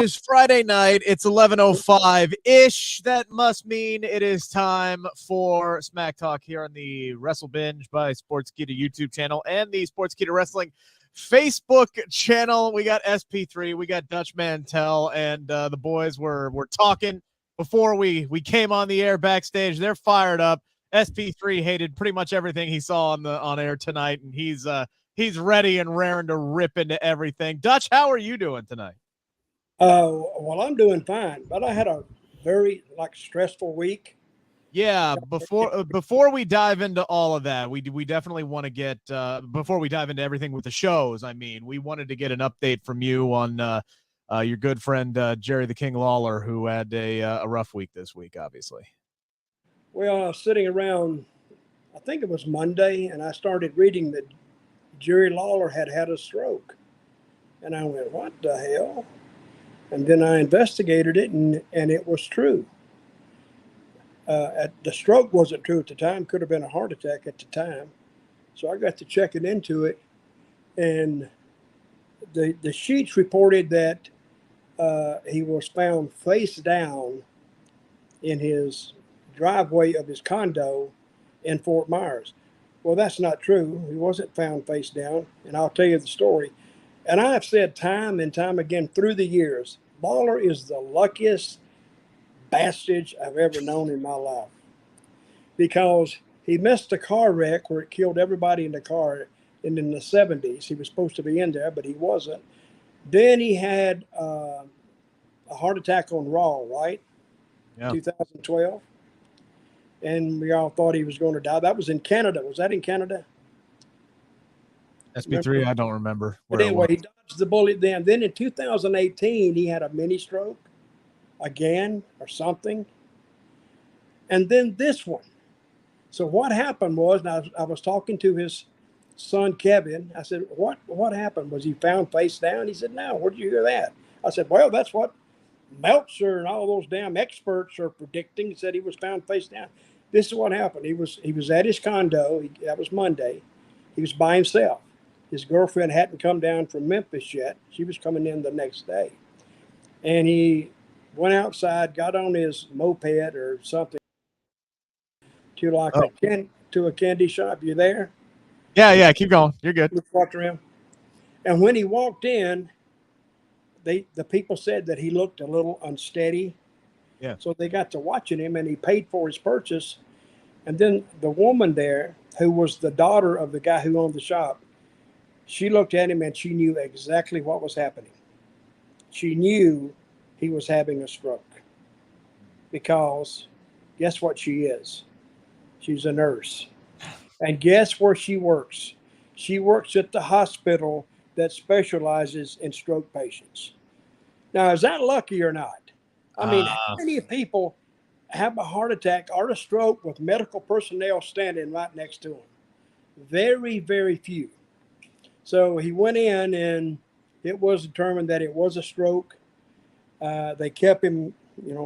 is Friday night. It's 11:05-ish. That must mean it is time for Smack Talk here on the Wrestle Binge by Sportskeeda YouTube channel and the Sportskeeda Wrestling Facebook channel. We got SP3, we got Dutch Mantell, and the boys were talking before we came on the air backstage. They're fired up. SP3 hated pretty much everything he saw on air tonight, and he's ready and raring to rip into everything. Dutch, how are you doing tonight? Well, I'm doing fine, but I had a very stressful week. Yeah, before we dive into all of that, we definitely want to get before we dive into everything with the shows. I mean, we wanted to get an update from you on your good friend Jerry the King Lawler, who had a rough week this week, obviously. Well, I was sitting around, I think it was Monday, and I started reading that Jerry Lawler had a stroke, and I went, "What the hell?" And then I investigated it, and it was true. The stroke wasn't true at the time. Could have been a heart attack at the time. So I got to checking into it, and the sheets reported that he was found face down in his driveway of his condo in Fort Myers. Well, that's not true. He wasn't found face down, and I'll tell you the story. And I've said time and time again through the years, Lawler is the luckiest bastard I've ever known in my life, because he missed a car wreck where it killed everybody in the car, and in the 70s. He was supposed to be in there, but he wasn't. Then he had a heart attack on Raw, right? Yeah. 2012. And we all thought he was going to die. That was in Canada. Was that in Canada? SP3, I don't remember. But anyway, he dodged the bullet then. Then in 2018, he had a mini stroke again or something. And then this one. So what happened was, now I was talking to his son, Kevin. I said, what happened? Was he found face down? He said, no. Where'd you hear that? I said, well, that's what Meltzer and all those damn experts are predicting. He said he was found face down. This is what happened. He was at his condo. That was Monday. He was by himself. His girlfriend hadn't come down from Memphis yet. She was coming in the next day. And he went outside, got on his moped or something to a candy shop. You there? Yeah, keep going. You're good. Walked around. And when he walked in, the people said that he looked a little unsteady. Yeah. So they got to watching him, and he paid for his purchase. And then the woman there, who was the daughter of the guy who owned the shop, she looked at him and she knew exactly what was happening. She knew he was having a stroke, because guess what she is? She's a nurse. And guess where she works? She works at the hospital that specializes in stroke patients. Now, is that lucky or not? I mean, how many people have a heart attack or a stroke with medical personnel standing right next to them? Very, very few. So he went in, and it was determined that it was a stroke. They kept him,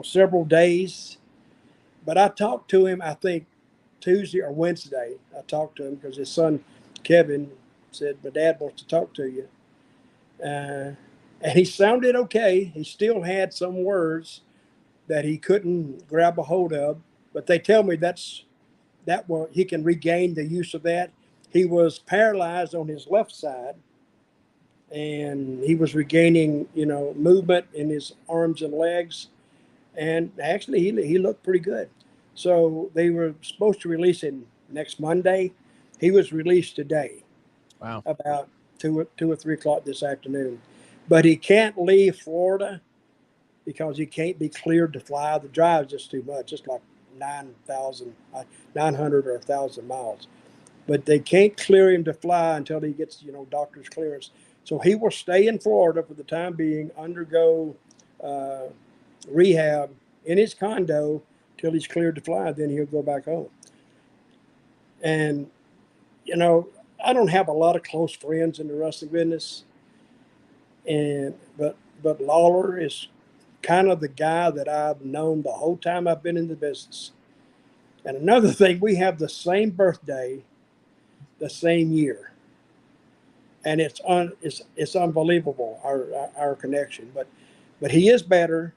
several days. But I talked to him, I think, Tuesday or Wednesday. I talked to him because his son, Kevin, said, my dad wants to talk to you. And he sounded okay. He still had some words that he couldn't grab a hold of. But they tell me he can regain the use of that. He was paralyzed on his left side, and he was regaining, movement in his arms and legs. And actually, he looked pretty good. So they were supposed to release him next Monday. He was released today. Wow. About 2 or 3 o'clock this afternoon. But he can't leave Florida because he can't be cleared to fly. The drive is just too much. It's like 900 or 1,000 miles. But they can't clear him to fly until he gets, doctor's clearance. So he will stay in Florida for the time being, undergo rehab in his condo till he's cleared to fly. Then he'll go back home. And, I don't have a lot of close friends in the wrestling business. But Lawler is kind of the guy that I've known the whole time I've been in the business. And another thing, we have the same birthday, the same year. And it's unbelievable, our connection. But but he is better,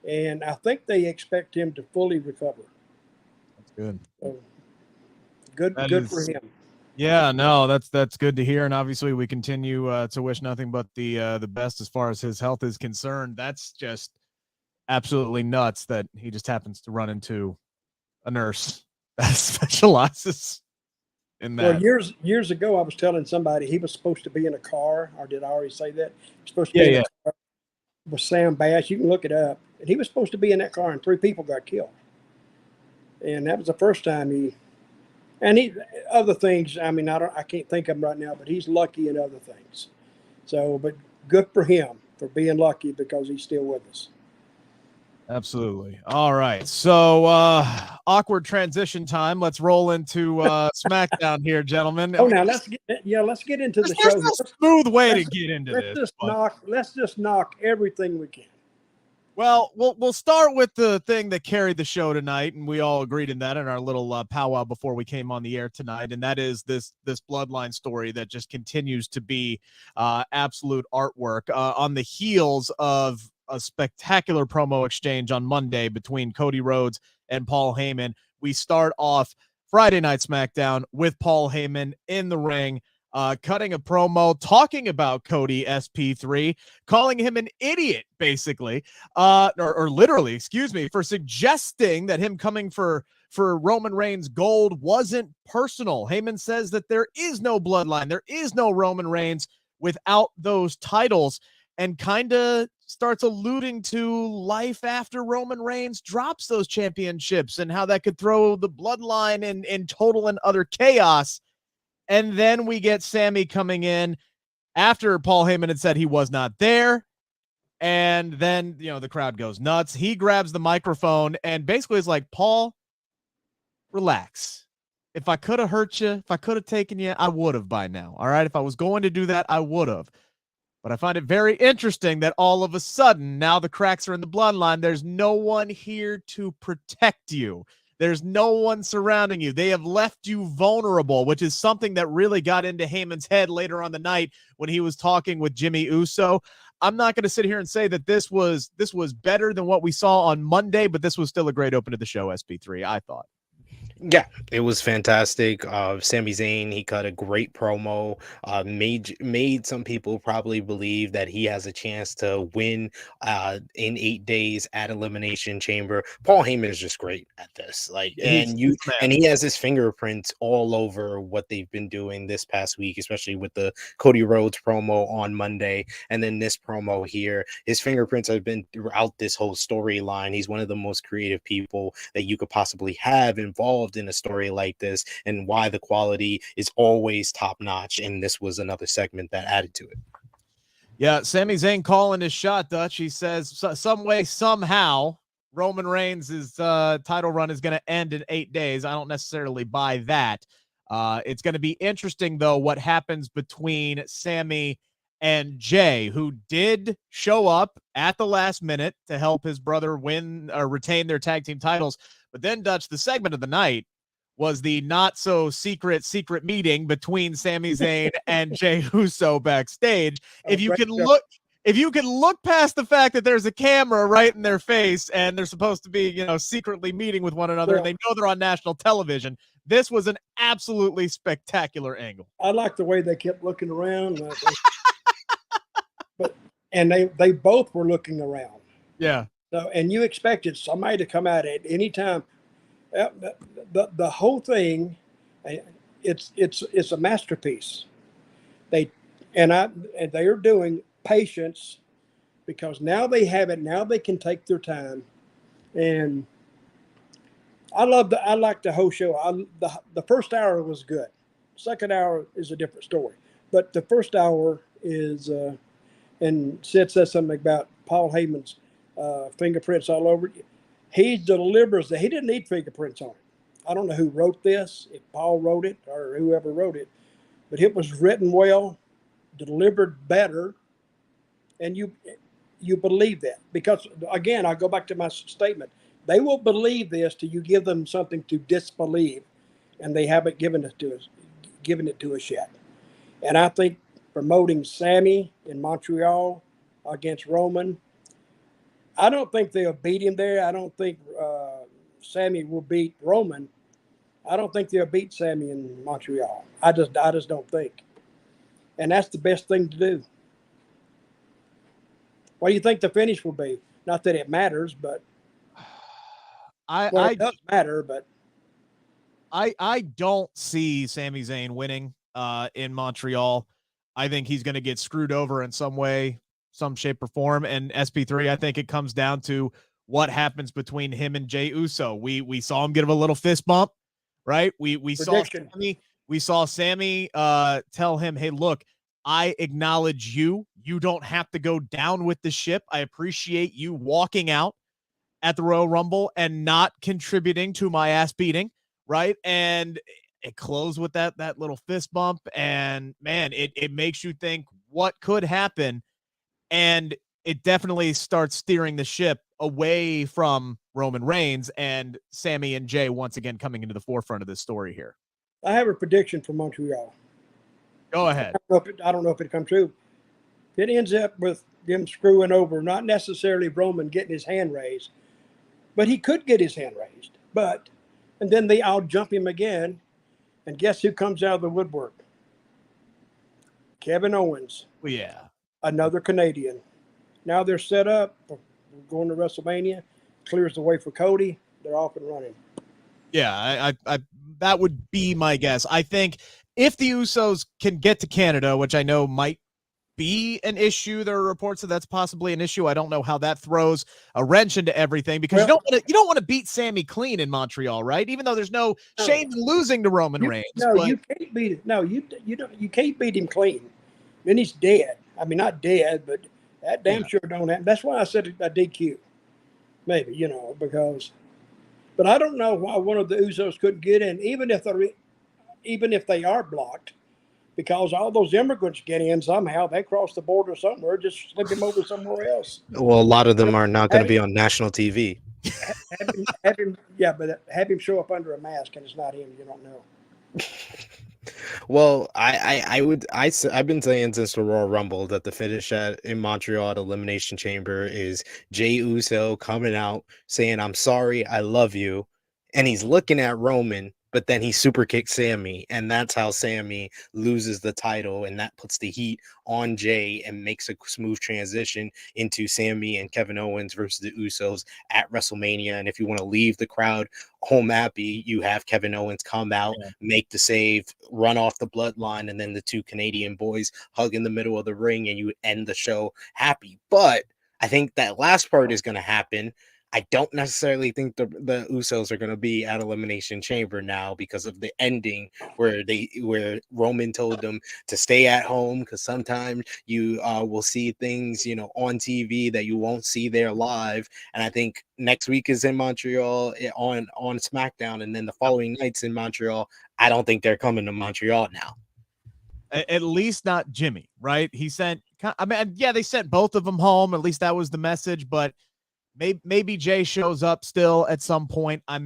and I think they expect him to fully recover. That's good. So good for him. Yeah, no, that's good to hear, and obviously we continue to wish nothing but the best as far as his health is concerned. That's just absolutely nuts that he just happens to run into a nurse that specializes in that. Well, years ago, I was telling somebody he was supposed to be in a car, or did I already say that? He was supposed to be in a car with Sam Bass. You can look it up, and he was supposed to be in that car, and 3 people got killed. And that was the first time he. And he other things. I mean, I can't think of them right now, but he's lucky in other things. So, but good for him for being lucky because he's still with us. Absolutely. All right. So awkward transition time. Let's roll into SmackDown here, gentlemen. Oh, now let's get into the show. There's a smooth way to get into this. Let's just knock everything we can. Well, we'll start with the thing that carried the show tonight, and we all agreed in that in our little powwow before we came on the air tonight, and that is this Bloodline story that just continues to be absolute artwork on the heels of a spectacular promo exchange on Monday between Cody Rhodes and Paul Heyman. We start off Friday Night SmackDown with Paul Heyman in the ring, cutting a promo, talking about Cody SP3, calling him an idiot, basically, or literally, excuse me, for suggesting that him coming for Roman Reigns gold wasn't personal. Heyman says that there is no bloodline, there is no Roman Reigns without those titles, and kind of starts alluding to life after Roman Reigns drops those championships and how that could throw the bloodline in total and utter chaos. And then we get Sami coming in after Paul Heyman had said he was not there. And then, the crowd goes nuts. He grabs the microphone and basically is like, Paul, relax. If I could have hurt you, if I could have taken you, I would have by now. All right. If I was going to do that, I would have. But I find it very interesting that all of a sudden, now the cracks are in the bloodline. There's no one here to protect you. There's no one surrounding you. They have left you vulnerable, which is something that really got into Heyman's head later on the night when he was talking with Jimmy Uso. I'm not going to sit here and say that this was better than what we saw on Monday, but this was still a great open to the show, SP3, I thought. Yeah, it was fantastic. Sami Zayn, he cut a great promo, made some people probably believe that he has a chance to win in 8 days at Elimination Chamber. Paul Heyman is just great at this. And he has his fingerprints all over what they've been doing this past week, especially with the Cody Rhodes promo on Monday. And then this promo here, his fingerprints have been throughout this whole storyline. He's one of the most creative people that you could possibly have involved in a story like this, and why the quality is always top notch. And this was another segment that added to it. Yeah, Sami Zayn calling his shot, Dutch. He says some way, somehow, Roman Reigns' title run is going to end in 8 days. I don't necessarily buy that. It's going to be interesting, though, what happens between Sami and Jay, who did show up at the last minute to help his brother win or retain their tag team titles. But then, Dutch, the segment of the night was the not so secret meeting between Sami Zayn and Jey Uso backstage. If you can look past the fact that there's a camera right in their face and they're supposed to be, secretly meeting with one another, and they know they're on national television, this was an absolutely spectacular angle. I like the way they kept looking around, and they both were looking around. Yeah. So, and you expected somebody to come out at any time. The whole thing, it's a masterpiece. They are doing patience, because now they have it. Now they can take their time, and I like the whole show. The first hour was good. Second hour is a different story, but the first hour is. And Sid says something about Paul Heyman's fingerprints all over it. He delivers that he didn't need fingerprints on it. I don't know who wrote this, if Paul wrote it or whoever wrote it, but it was written well, delivered better, and you believe that. Because, again, I go back to my statement. They will believe this till you give them something to disbelieve, and they haven't given it to us yet. And I think promoting Sami in Montreal against Roman I don't think they'll beat him there. I don't think Sammy will beat Roman. I don't think they'll beat Sammy in Montreal. I just don't think. And that's the best thing to do. What do you think the finish will be? Not that it matters, but it does matter. But I don't see Sami Zayn winning in Montreal. I think he's going to get screwed over in some way, some shape or form. And SP3, I think it comes down to what happens between him and Jey Uso. We saw him give a little fist bump, right? We saw Sami tell him, "Hey, look, I acknowledge you. You don't have to go down with the ship. I appreciate you walking out at the Royal Rumble and not contributing to my ass beating," right? And it closed with that little fist bump. And man, it makes you think what could happen. And it definitely starts steering the ship away from Roman Reigns and Sami and Jey once again coming into the forefront of this story here. I have a prediction for Montreal. Go ahead. I don't know if it comes true. It ends up with them screwing over, not necessarily Roman getting his hand raised, but he could get his hand raised. And then they all jump him again. And guess who comes out of the woodwork? Kevin Owens. Well, yeah. Another Canadian. Now they're set up for going to WrestleMania. Clears the way for Cody. They're off and running. Yeah, I that would be my guess. I think if the Usos can get to Canada, which I know might be an issue, there are reports that that's possibly an issue. I don't know how that throws a wrench into everything, because you don't want to beat Sami clean in Montreal, right? Even though there's no shame in losing to Roman Reigns. You can't beat it. No, you can't beat him clean. Then he's dead. I mean, not dead, but that damn sure don't happen. That's why I said a DQ. Maybe, because. But I don't know why one of the Usos couldn't get in, even if they are blocked, because all those immigrants get in somehow. They cross the border somewhere, just slip him over somewhere else. Well, a lot of them are not going to be on national TV. Have him show up under a mask, and it's not him. You don't know. Well, I've been saying since the Royal Rumble that the finish in Montreal at Elimination Chamber is Jey Uso coming out saying, "I'm sorry, I love you," and he's looking at Roman, but then he super kicks Sami, and that's how Sami loses the title, and that puts the heat on Jey and makes a smooth transition into Sami and Kevin Owens versus the Usos at WrestleMania. And if you want to leave the crowd home happy, you have Kevin Owens come out, make the save, run off the bloodline, and then the two Canadian boys hug in the middle of the ring, and you end the show happy. But I think that last part is going to happen. I don't necessarily think the Usos are going to be at Elimination Chamber now because of the ending where Roman told them to stay at home, because sometimes you will see things, on TV that you won't see there live. And I think next week is in Montreal on SmackDown, and then the following night's in Montreal. I don't think they're coming to Montreal now. At least not Jimmy, right? They sent both of them home. At least that was the message, but maybe Jey shows up still at some point. I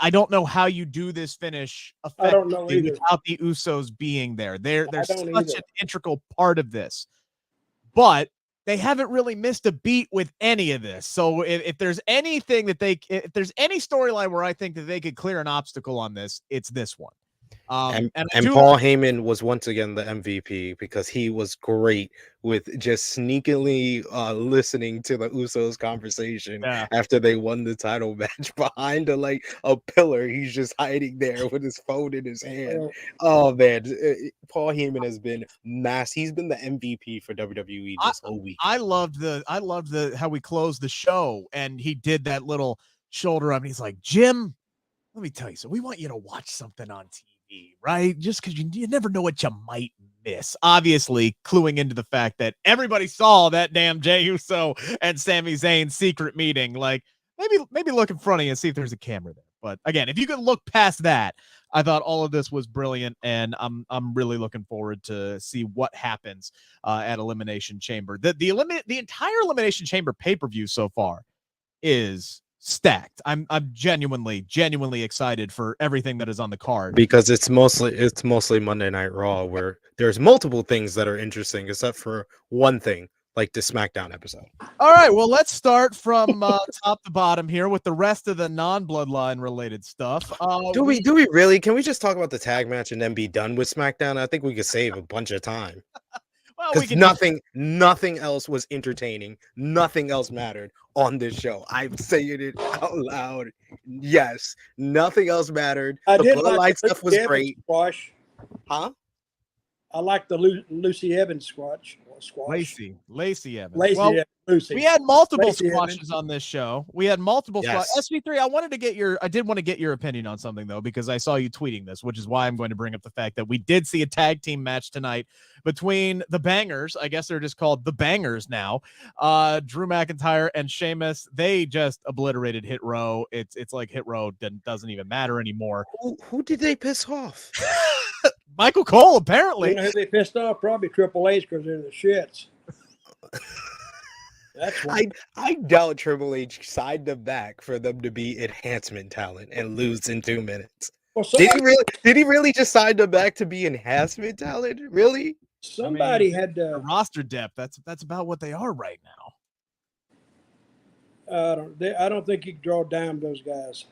don't know how you do this finish effectively without the Usos being there. They're such an integral part of this, but they haven't really missed a beat with any of this. So if there's anything if there's any storyline where I think that they could clear an obstacle on this, it's this one. And Paul Heyman was once again the MVP because he was great with just sneakily listening to the Usos conversation after they won the title match behind a pillar. He's just hiding there with his phone in his hand. Oh man, Paul Heyman has been he's been the MVP for WWE this whole week. I loved how we closed the show, and he did that little shoulder up, and he's like, "Jim, let me tell you, so we want you to watch something on TV, right? Just because you never know what you might miss." Obviously, cluing into the fact that everybody saw that damn Jey Uso and Sami Zayn secret meeting. Like, maybe look in front of you and see if there's a camera there. But again, if you could look past that, I thought all of this was brilliant, and I'm really looking forward to see what happens at Elimination Chamber. The entire Elimination Chamber pay-per-view so far is stacked. I'm genuinely excited for everything that is on the card, because it's mostly Monday Night Raw, where there's multiple things that are interesting except for one thing: like the SmackDown episode. All right, well, let's start from top to bottom here with the rest of the non-bloodline related stuff. Do we really? Can we just talk about the tag match and then be done with SmackDown? I think we could save a bunch of time. Well, we Because can nothing else was entertaining. Nothing else mattered on this show. I'm saying it out loud. Yes, nothing else mattered. I The did Bloodline like the stuff was Evans great. Squash. Huh? I like the Lucy Evans squash. Lacey Evans. Lacey Well, Evans, Lucy. we had multiple Lacey squashes Evans. on this show. We had multiple Yes. SP3, I did want to get your opinion on something though, because I saw you tweeting this, which is why I'm going to bring up the fact that we did see a tag team match tonight between the Bangers. I guess they're just called the Bangers now. Drew McIntyre and Sheamus. They just obliterated Hit Row. It's like Hit Row doesn't even matter anymore. Who did they piss off? Michael Cole, apparently. You know who they pissed off? Probably Triple H because they're in the shits. That's why. I doubt Triple H signed them back for them to be enhancement talent and lose in 2 minutes. Well, Did he really just sign them back to be enhancement talent? Really? somebody had The to. roster depth, that's about what they are right now. I don't think you can draw down those guys.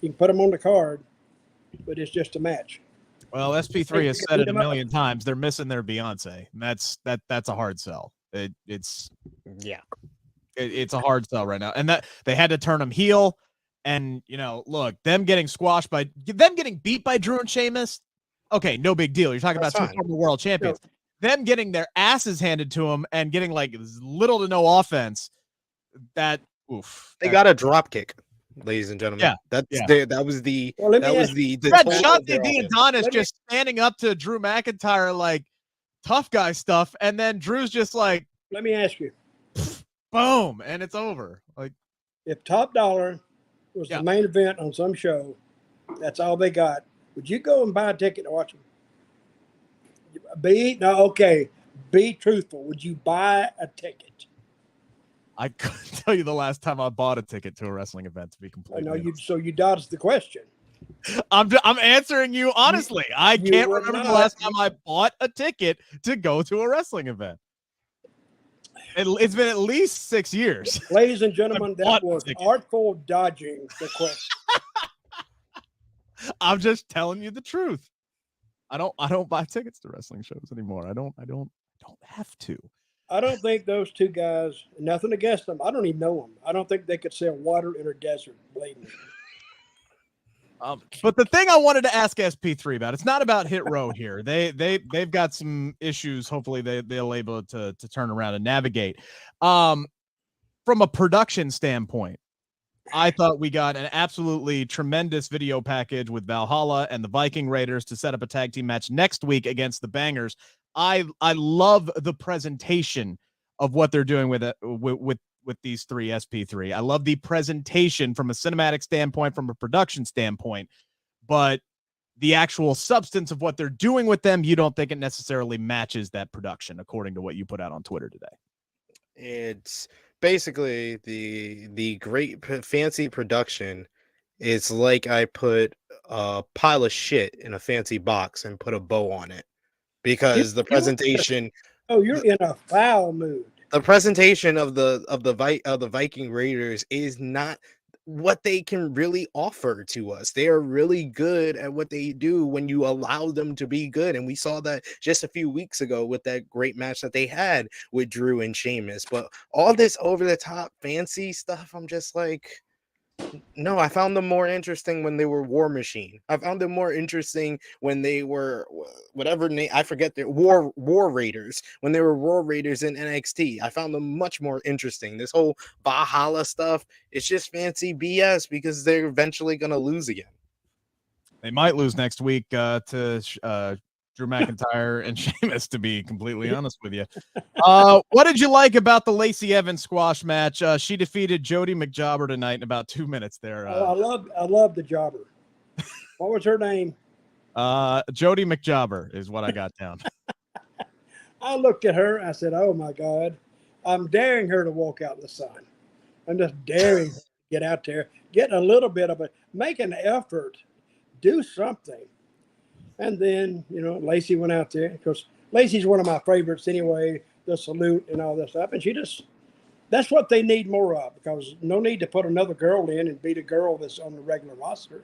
You can put them on the card, but it's just a match. Well, SP3 has said it a million times. They're missing their Beyonce. And that's a hard sell. It's a hard sell right now. And that they had to turn them heel. And look, them getting beat by Drew and Sheamus. Okay, no big deal. You're talking about two former world champions. Them getting their asses handed to them and getting like little to no offense. They got a drop kick, ladies and gentlemen. Yeah, that was the Well, Fred Shante D'Adonis just standing up to Drew McIntyre like tough guy stuff, and then Drew's just like, let me ask you: boom, and it's over. Like, if Top Dollar was the main event on some show, that's all they got. Would you go and buy a ticket to watch them? Be truthful. Would you buy a ticket? I couldn't tell you the last time I bought a ticket to a wrestling event, to be completely honest. So you dodged the question. I'm answering you honestly. I can't remember the last time I bought a ticket to go to a wrestling event. It's been at least 6 years. Ladies and gentlemen, that was artful dodging the question. I'm just telling you the truth. I don't buy tickets to wrestling shows anymore. I don't have to. I don't think those two guys, nothing against them, I don't even know them. I don't think they could sell water in a desert, believe me. But the thing I wanted to ask SP3 about, it's not about Hit Row here. They've got some issues. Hopefully they'll able to turn around and navigate. From a production standpoint, I thought we got an absolutely tremendous video package with Valhalla and the Viking Raiders to set up a tag team match next week against the Bangers. I love the presentation of what they're doing with these three SP3. I love the presentation from a cinematic standpoint, from a production standpoint, but the actual substance of what they're doing with them, you don't think it necessarily matches that production, according to what you put out on Twitter today. It's basically the great fancy production. It's like I put a pile of shit in a fancy box and put a bow on it, because the presentation. Oh, you're in a foul mood. The presentation of the Viking Raiders is not what they can really offer to us. They are really good at what they do when you allow them to be good. And we saw that just a few weeks ago with that great match that they had with Drew and Sheamus. But all this over the top fancy stuff, I'm just like, no, I found them more interesting when they were War Machine. I found them more interesting when they were whatever name, I forget, their War Raiders, when they were War Raiders in NXT. I found them much more interesting. This whole Valhalla stuff, it's just fancy BS because they're eventually going to lose again. They might lose next week to Drew McIntyre and Sheamus, to be completely honest with you. What did you like about the Lacey Evans squash match? She defeated Jody McJobber tonight in about 2 minutes there. I love the jobber. What was her name? Jody McJobber is what I got down. I looked at her. I said, oh, my God. I'm daring her to walk out in the sun. I'm just daring her to get out there, get a little bit of it, make an effort, do something. And then, Lacey went out there, because Lacey's one of my favorites anyway. the salute and all that stuff. And that's what they need more of, because no need to put another girl in and beat a girl that's on the regular roster,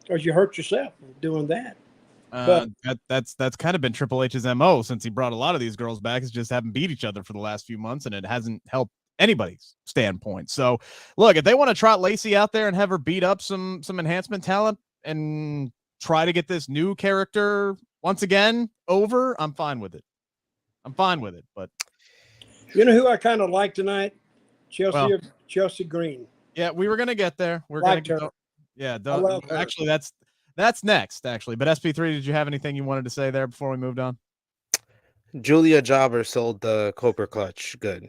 because you hurt yourself doing that. But that's kind of been Triple H's MO since he brought a lot of these girls back, is just haven't beat each other for the last few months, and it hasn't helped anybody's standpoint. So look, if they want to trot Lacey out there and have her beat up some enhancement talent and try to get this new character once again over, I'm fine with it. But you know who I kind of like tonight? Chelsea Green. Yeah, we were gonna get there. Actually, that's next, actually. But SP3, did you have anything you wanted to say there before we moved on? Julia Jobber sold the Cobra Clutch. Good.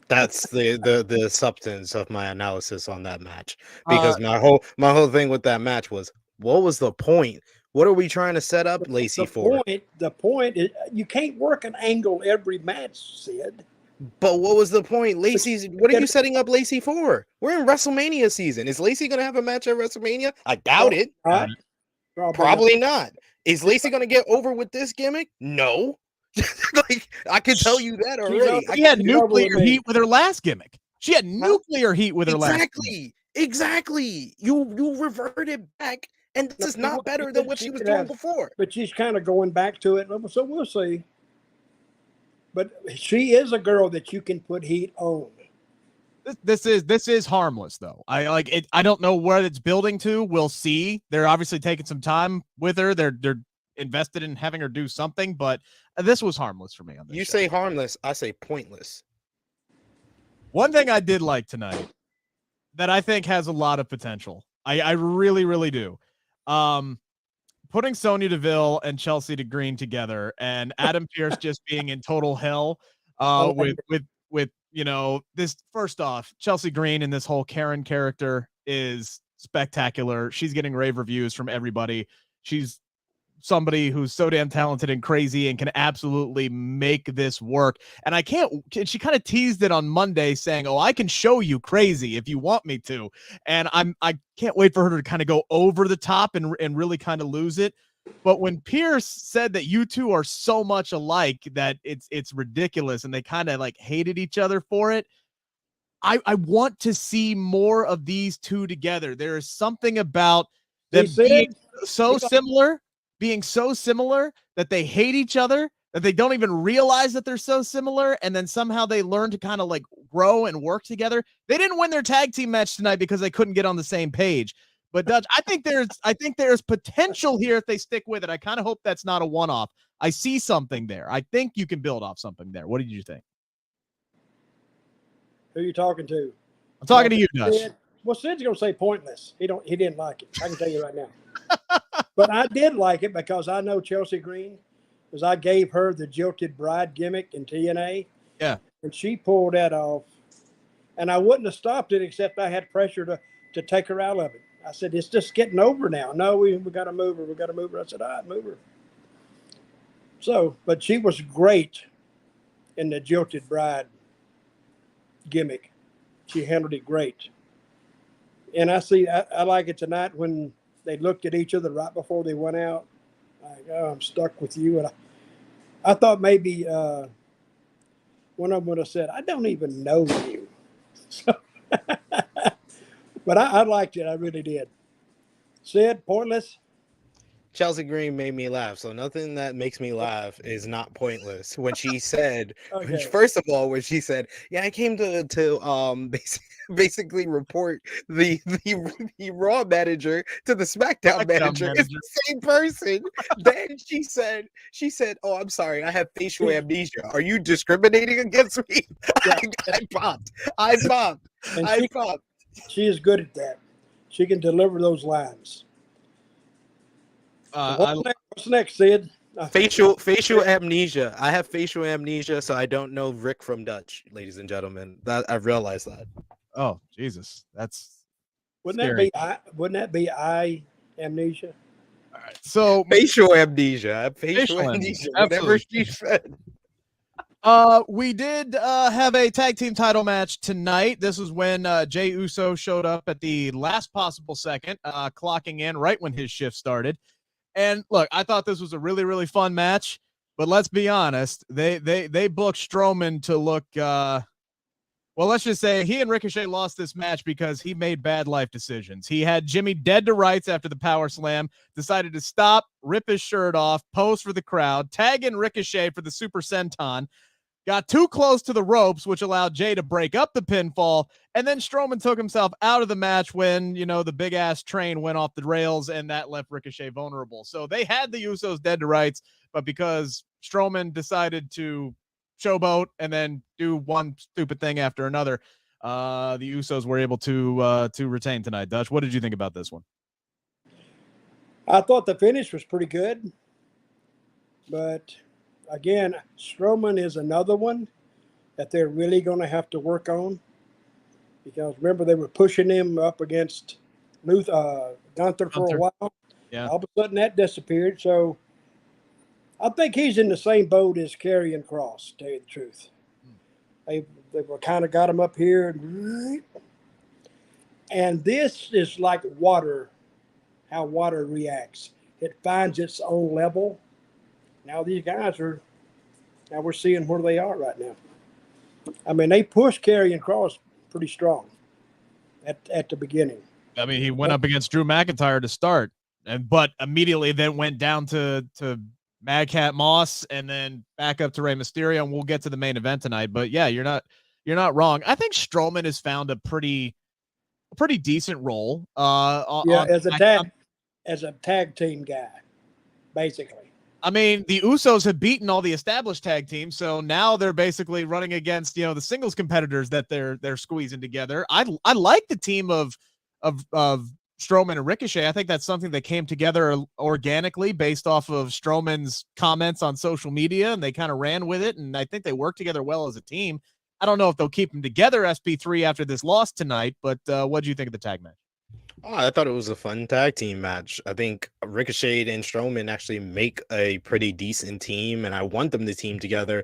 That's the substance of my analysis on that match. Because my whole thing with that match was, what was the point? What are we trying to set up Lacey for? The point is, you can't work an angle every match, Sid. But what was the point? What are you setting up Lacey for? We're in WrestleMania season. Is Lacey going to have a match at WrestleMania? I doubt it. Probably not. Is Lacey going to get over with this gimmick? No. Like, I can tell you that already. She had nuclear heat with her last gimmick. She had nuclear heat with her last gimmick. Exactly. You reverted back, and this is not better than what she was doing before. But she's kind of going back to it, so we'll see. But she is a girl that you can put heat on. This is harmless, though. I like it. I don't know where it's building to. We'll see. They're obviously taking some time with her. They're invested in having her do something, but this was harmless for me on this show. Say harmless, I say pointless. One thing I did like tonight that I think has a lot of potential. I really, really do. Putting Sonya Deville and Chelsea Green together, and Adam Pearce just being in total hell with this. First off, Chelsea Green and this whole Karen character is spectacular. She's getting rave reviews from everybody. She's somebody who's so damn talented and crazy and can absolutely make this work. And she kind of teased it on Monday saying, "Oh, I can show you crazy if you want me to." And I can't wait for her to kind of go over the top and really kind of lose it. But when Pierce said that you two are so much alike that it's ridiculous, and they kind of like hated each other for it, I want to see more of these two together. There is something about them being so similar that they hate each other, that they don't even realize that they're so similar, and then somehow they learn to kind of like grow and work together. They didn't win their tag team match tonight because they couldn't get on the same page. But Dutch, I think there's potential here if they stick with it. I kind of hope that's not a one-off. I see something there. I think you can build off something there. What did you think? Who are you talking to? I'm talking to you, Dutch. Sid's going to say pointless. He didn't like it. I can tell you right now. But I did like it because I know Chelsea Green, because I gave her the Jilted Bride gimmick in TNA. Yeah. And she pulled that off. And I wouldn't have stopped it except I had pressure to take her out of it. I said, it's just getting over now. No, we got to move her. We got to move her. I said, all right, move her. So, but she was great in the Jilted Bride gimmick. She handled it great. And I like it tonight when they looked at each other right before they went out. Like, oh, I'm stuck with you. And I thought maybe one of them would have said, I don't even know you. So, but I liked it. I really did. Sid, pointless? Chelsea Green made me laugh, so nothing that makes me laugh is not pointless. When she said, first of all, when she said, "Yeah, I came to basically report the Raw manager to the SmackDown manager. It's the same person." Then she said, "Oh, I'm sorry, I have facial amnesia. Are you discriminating against me?" I popped. She is good at that. She can deliver those lines. What's next, Sid? Facial amnesia. I have facial amnesia, so I don't know Rick from Dutch, ladies and gentlemen. I've realized that. Oh, Jesus. Wouldn't that be eye amnesia? All right. So facial amnesia. Facial amnesia. Whatever she said. We did have a tag team title match tonight. This is when Jey Uso showed up at the last possible second, clocking in right when his shift started. And look, I thought this was a really, really fun match. But let's be honest, they booked Strowman to look. Well, let's just say he and Ricochet lost this match because he made bad life decisions. He had Jimmy dead to rights after the power slam, decided to stop, rip his shirt off, pose for the crowd, tag in Ricochet for the Super Senton, got too close to the ropes, which allowed Jay to break up the pinfall, and then Strowman took himself out of the match when, the big-ass train went off the rails, and that left Ricochet vulnerable. So they had the Usos dead to rights, but because Strowman decided to showboat and then do one stupid thing after another, the Usos were able to retain tonight. Dutch, what did you think about this one? I thought the finish was pretty good, but again, Strowman is another one that they're really going to have to work on, because remember they were pushing him up against Gunther for a while. Yeah. All of a sudden that disappeared. So I think he's in the same boat as Karrion Kross, to tell you the truth. They were kind of got him up here. And this is like water, how water reacts. It finds its own level. Now these guys now we're seeing where they are right now. I mean, they pushed Karrion Kross pretty strong at the beginning. I mean, he went up against Drew McIntyre to start, but immediately then went down to Madcap Moss and then back up to Rey Mysterio, and we'll get to the main event tonight. But yeah, you're not wrong. I think Strowman has found a pretty decent role. As a tag team guy, basically. I mean, the Usos have beaten all the established tag teams, so now they're basically running against the singles competitors that they're squeezing together. I like the team of Strowman and Ricochet. I think that's something that came together organically based off of Strowman's comments on social media, and they kind of ran with it, and I think they work together well as a team. I don't know if they'll keep them together, SP3, after this loss tonight, but what do you think of the tag match? Oh, I thought it was a fun tag team match. I think Ricochet and Strowman actually make a pretty decent team, and I want them to team together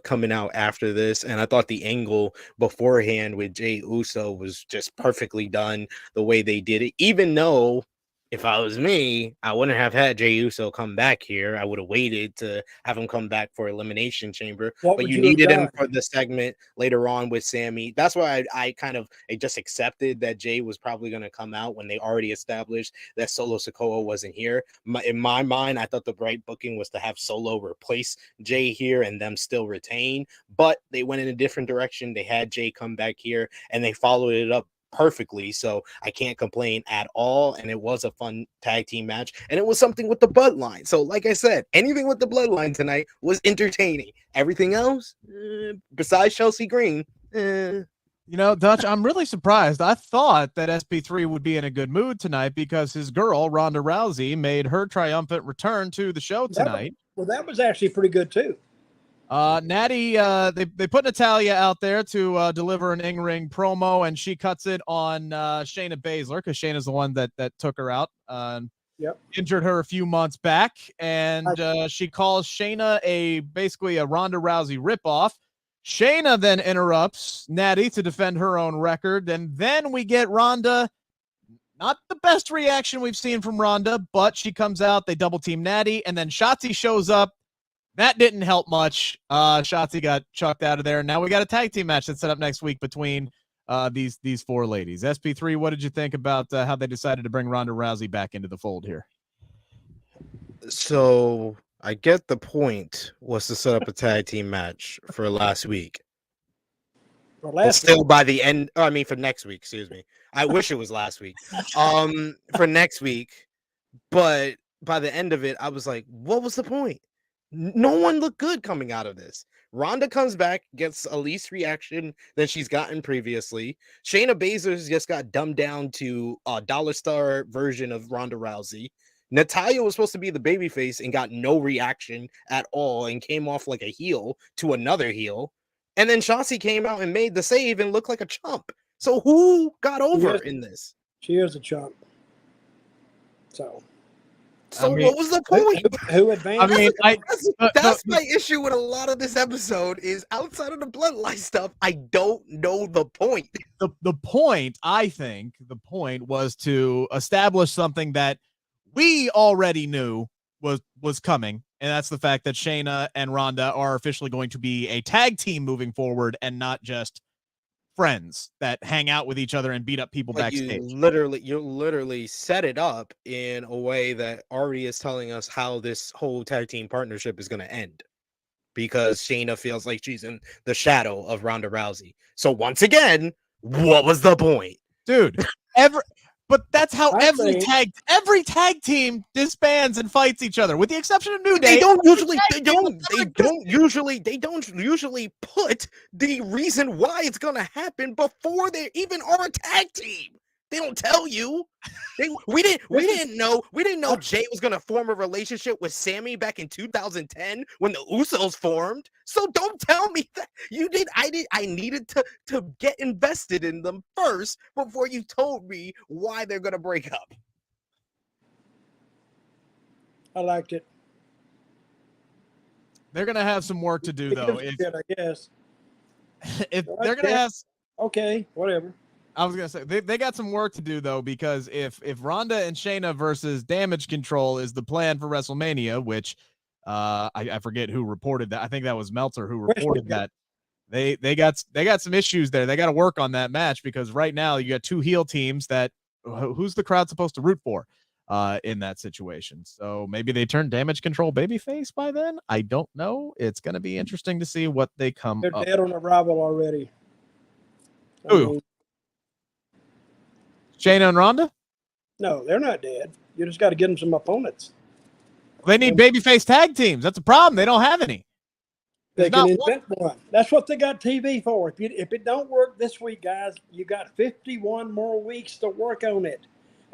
coming out after this. And I thought the angle beforehand with Jey Uso was just perfectly done the way they did it, even though if I was me, I wouldn't have had Jey Uso come back here. I would have waited to have him come back for Elimination Chamber. But you needed him for the segment later on with Sami. That's why I just accepted that Jey was probably going to come out when they already established that Solo Sikoa wasn't here. In my mind, I thought the right booking was to have Solo replace Jey here and them still retain. But they went in a different direction. They had Jey come back here, and they followed it up perfectly, so I can't complain at all. And it was a fun tag team match, and it was something with the Bloodline. So like I said, anything with the Bloodline tonight was entertaining. Everything else, besides Chelsea Green, Dutch, I'm really surprised. I thought that SP3 would be in a good mood tonight because his girl Ronda Rousey made her triumphant return to the show tonight. That was actually pretty good too. Natty, they put Natalya out there to deliver an in-ring promo, and she cuts it on Shayna Baszler, because Shayna's the one that took her out. Injured her a few months back, and she calls Shayna basically a Ronda Rousey ripoff. Shayna then interrupts Natty to defend her own record, and then we get Ronda. Not the best reaction we've seen from Ronda, but she comes out, they double team Natty, and then Shotzi shows up. That didn't help much. Shotzi got chucked out of there. Now we got a tag team match that's set up next week between these four ladies. SP3, what did you think about how they decided to bring Ronda Rousey back into the fold here? So I get the point was to set up a tag team match for last week. By the end, for next week, excuse me. I wish it was last week. For next week, but by the end of it, I was like, what was the point? No one looked good coming out of this. Ronda comes back, gets a least reaction than she's gotten previously. Shayna Baszler just got dumbed down to a dollar star version of Ronda Rousey. Natalya was supposed to be the babyface and got no reaction at all and came off like a heel to another heel. And then Shotzi came out and made the save and looked like a chump. So who got over in this? She is a chump. So what was the point? Who advanced? That's my issue with a lot of this episode is outside of the Bloodline stuff, I don't know the point. The point, I think, was to establish something that we already knew was coming, and that's the fact that Shayna and Ronda are officially going to be a tag team moving forward and not just friends that hang out with each other and beat up people backstage. You literally set it up in a way that already is telling us how this whole tag team partnership is going to end, because Shayna feels like she's in the shadow of Ronda Rousey. So once again, what was the point, dude? But that's how every tag team disbands and fights each other, with the exception of New Day. They don't usually put the reason why it's gonna happen before they even are a tag team. They don't tell you. We didn't know Jay was gonna form a relationship with Sammy back in 2010 when the Usos formed. So don't tell me that you did. I needed to get invested in them first before you told me why they're gonna break up. I liked it. They're gonna have some work to do, though. I guess. If they're gonna have, okay, whatever. I was gonna say they got some work to do, though, because if Ronda and Shayna versus Damage Control is the plan for WrestleMania, which I forget who reported that. I think that was Meltzer who reported that. They got some issues there. They got to work on that match, because right now you got two heel teams that who's the crowd supposed to root for in that situation. So maybe they turn Damage Control babyface by then. I don't know. It's gonna be interesting to see what they come. They're dead on arrival already. Who? Shayna and Ronda? No, they're not dead. You just got to get them some opponents. They need babyface tag teams. That's a problem. They don't have any. They can invent one. That's what they got TV for. If it don't work this week, guys, you got 51 more weeks to work on it.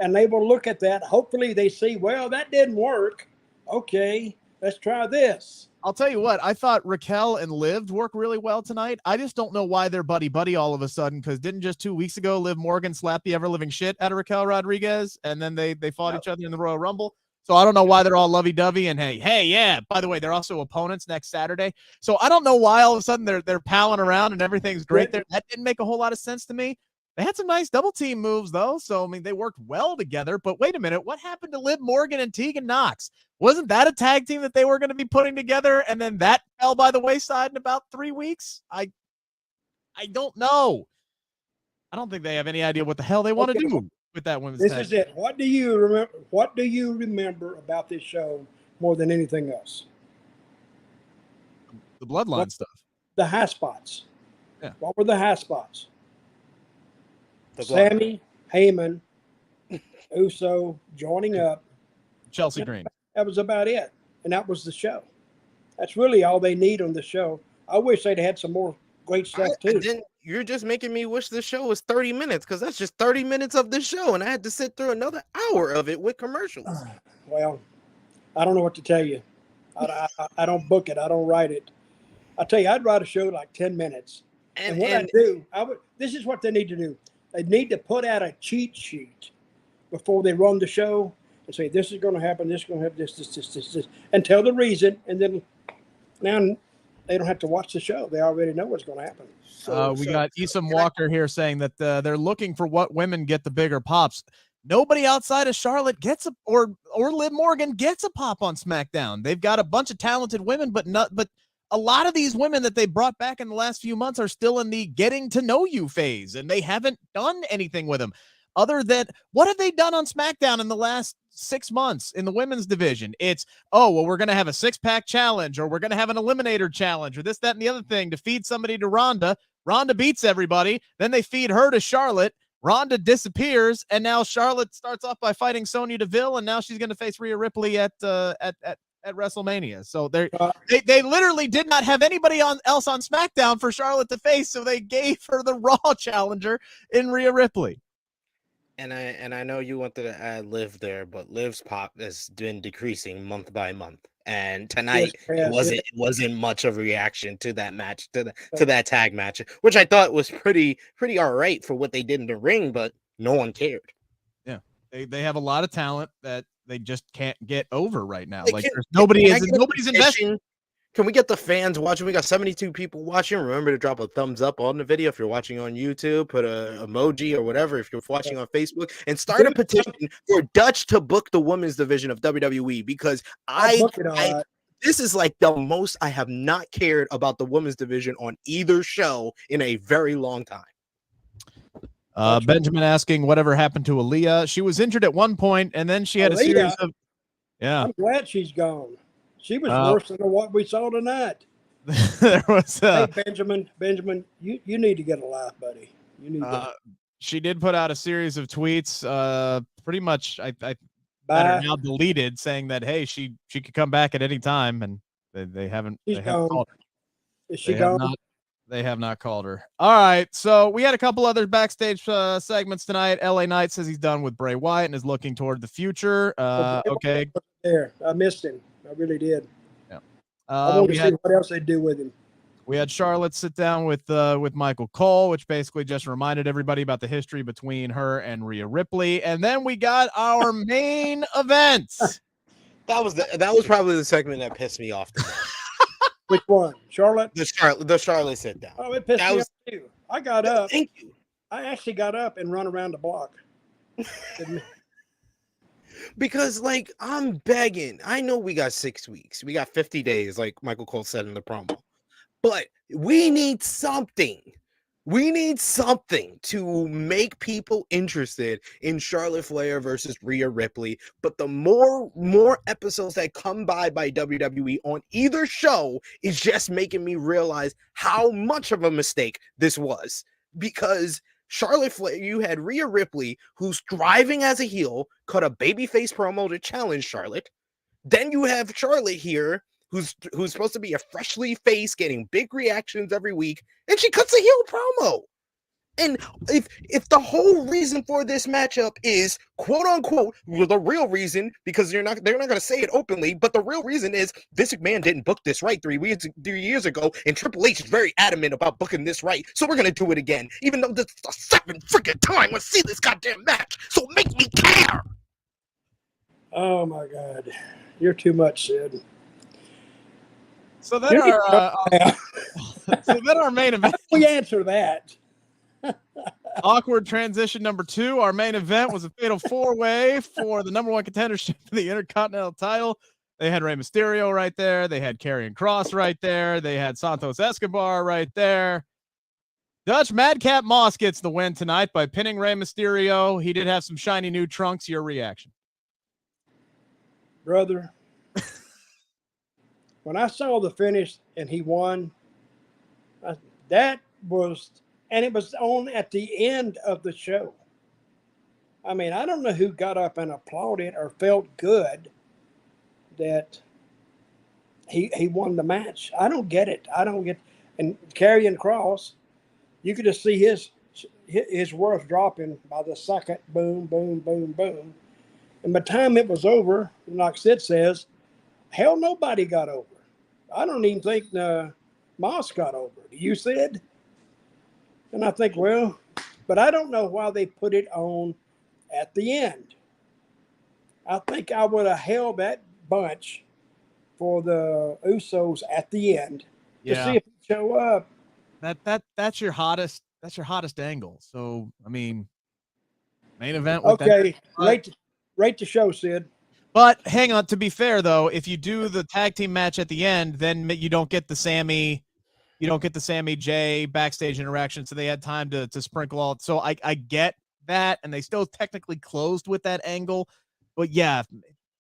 And they will look at that. Hopefully they see, well, that didn't work. Okay, let's try this. I'll tell you what, I thought Raquel and Liv worked really well tonight. I just don't know why they're buddy-buddy all of a sudden, because didn't just 2 weeks ago Liv Morgan slap the ever-living shit out of Raquel Rodriguez, and then they fought each other in the Royal Rumble? So I don't know why they're all lovey-dovey, and hey, yeah, by the way, they're also opponents next Saturday. So I don't know why all of a sudden they're palling around and everything's great there. That didn't make a whole lot of sense to me. They had some nice double team moves, though. So, I mean, they worked well together. But wait a minute. What happened to Liv Morgan and Tegan Nox? Wasn't that a tag team that they were going to be putting together? And then that fell by the wayside in about 3 weeks? I don't know. I don't think they have any idea what the hell they want to do with that women's tag. This is it. What do you remember about this show more than anything else? The Bloodline stuff. The high spots. Yeah. What were the high spots? Sammy, Heyman, Uso joining up. Chelsea Green. That was about it. And that was the show. That's really all they need on the show. I wish they'd had some more great stuff, too. You're just making me wish the show was 30 minutes, because that's just 30 minutes of the show, and I had to sit through another hour of it with commercials. Well, I don't know what to tell you. I don't book it. I don't write it. I tell you, I'd write a show like 10 minutes. And what I do, this is what they need to do. They need to put out a cheat sheet before they run the show and say, this is going to happen, this is going to happen, this, and tell the reason. And then now they don't have to watch the show. They already know what's going to happen. We got Isam Walker here saying that they're looking for what women get the bigger pops. Nobody outside of Charlotte gets or Liv Morgan gets a pop on SmackDown. They've got a bunch of talented women, but a lot of these women that they brought back in the last few months are still in the getting to know you phase, and they haven't done anything with them other than what have they done on SmackDown in the last 6 months in the women's division? It's, we're going to have a 6-pack challenge, or we're going to have an eliminator challenge, or this, that, and the other thing to feed somebody to Ronda. Ronda beats everybody. Then they feed her to Charlotte. Ronda disappears, and now Charlotte starts off by fighting Sonya Deville, and now she's going to face Rhea Ripley at WrestleMania. So they literally did not have anybody else on SmackDown for Charlotte to face, so they gave her the Raw challenger in Rhea Ripley. And I know you wanted to add Liv there, but Liv's pop has been decreasing month by month. And tonight it wasn't much of a reaction to that match, to that tag match, which I thought was pretty all right for what they did in the ring, but no one cared. Yeah, they have a lot of talent that they just can't get over right now. Like nobody's investing. Can we get the fans watching? We got 72 people watching. Remember to drop a thumbs up on the video if you're watching on YouTube. Put a emoji or whatever if you're watching on Facebook, and start a petition for Dutch to book the women's division of WWE, because This is like the most I have not cared about the women's division on either show in a very long time. Benjamin asking whatever happened to Aaliyah. She was injured at one point, and then she had a series of. Yeah, I'm glad she's gone. She was worse than what we saw tonight. There was. Hey, Benjamin, you need to get a life, buddy. You need. She did put out a series of tweets. Pretty much, I that are now deleted, saying that hey, she could come back at any time, and they haven't. She's gone. Called her. Is she gone? They have not called her. All right, so we had a couple other backstage segments tonight. LA Knight says he's done with Bray Wyatt and is looking toward the future. Okay, there, I missed him. I really did. Yeah, I want to see what else they do with him. We had Charlotte sit down with Michael Cole, which basically just reminded everybody about the history between her and Rhea Ripley. And then we got our main event. That was probably the segment that pissed me off the most. Which one? Charlotte? The Charlotte sit down. Oh, it pissed me off too. I got up. Thank you. I actually got up and run around the block. Because, like, I'm begging. I know we got 6 weeks. We got 50 days, like Michael Cole said in the promo. But we need something. We need something to make people interested in Charlotte Flair versus Rhea Ripley. But the more episodes that come by WWE on either show is just making me realize how much of a mistake this was. Because Charlotte Flair, you had Rhea Ripley, who's driving as a heel, cut a babyface promo to challenge Charlotte. Then you have Charlotte here, who's supposed to be a freshly face, getting big reactions every week, and she cuts a heel promo. And if the whole reason for this matchup is quote unquote the real reason, because they're not going to say it openly, but the real reason is Vince McMahon didn't book this right 3 years ago, and Triple H is very adamant about booking this right, so we're going to do it again, even though this is the 7th freaking time I see this goddamn match. So make me care. Oh my God, you're too much, Sid. So then our main event. We answer that. Awkward transition number 2. Our main event was a fatal 4-way for the number 1 contendership for the Intercontinental title. They had Rey Mysterio right there. They had Karrion Kross right there. They had Santos Escobar right there. Dutch Madcap Moss gets the win tonight by pinning Rey Mysterio. He did have some shiny new trunks. Your reaction? Brother, when I saw the finish and he won, that was... And it was on at the end of the show. I mean, I don't know who got up and applauded or felt good that he won the match. I don't get it. And Karrion Kross, you could just see his worth dropping by the second. Boom, boom, boom, boom. And by the time it was over, like Sid says, hell, nobody got over. I don't even think Moss got over. Do you, Sid? And I think, well, but I don't know why they put it on at the end. I think I would have held that bunch for the Usos at the end to see if they show up. That's your hottest angle. So I mean, main event. Okay, rate the show, Sid. But hang on. To be fair, though, if you do the tag team match at the end, then you don't get the Sammy. You don't get the Sammy J backstage interaction, so they had time to sprinkle all. So I get that, and they still technically closed with that angle. But yeah,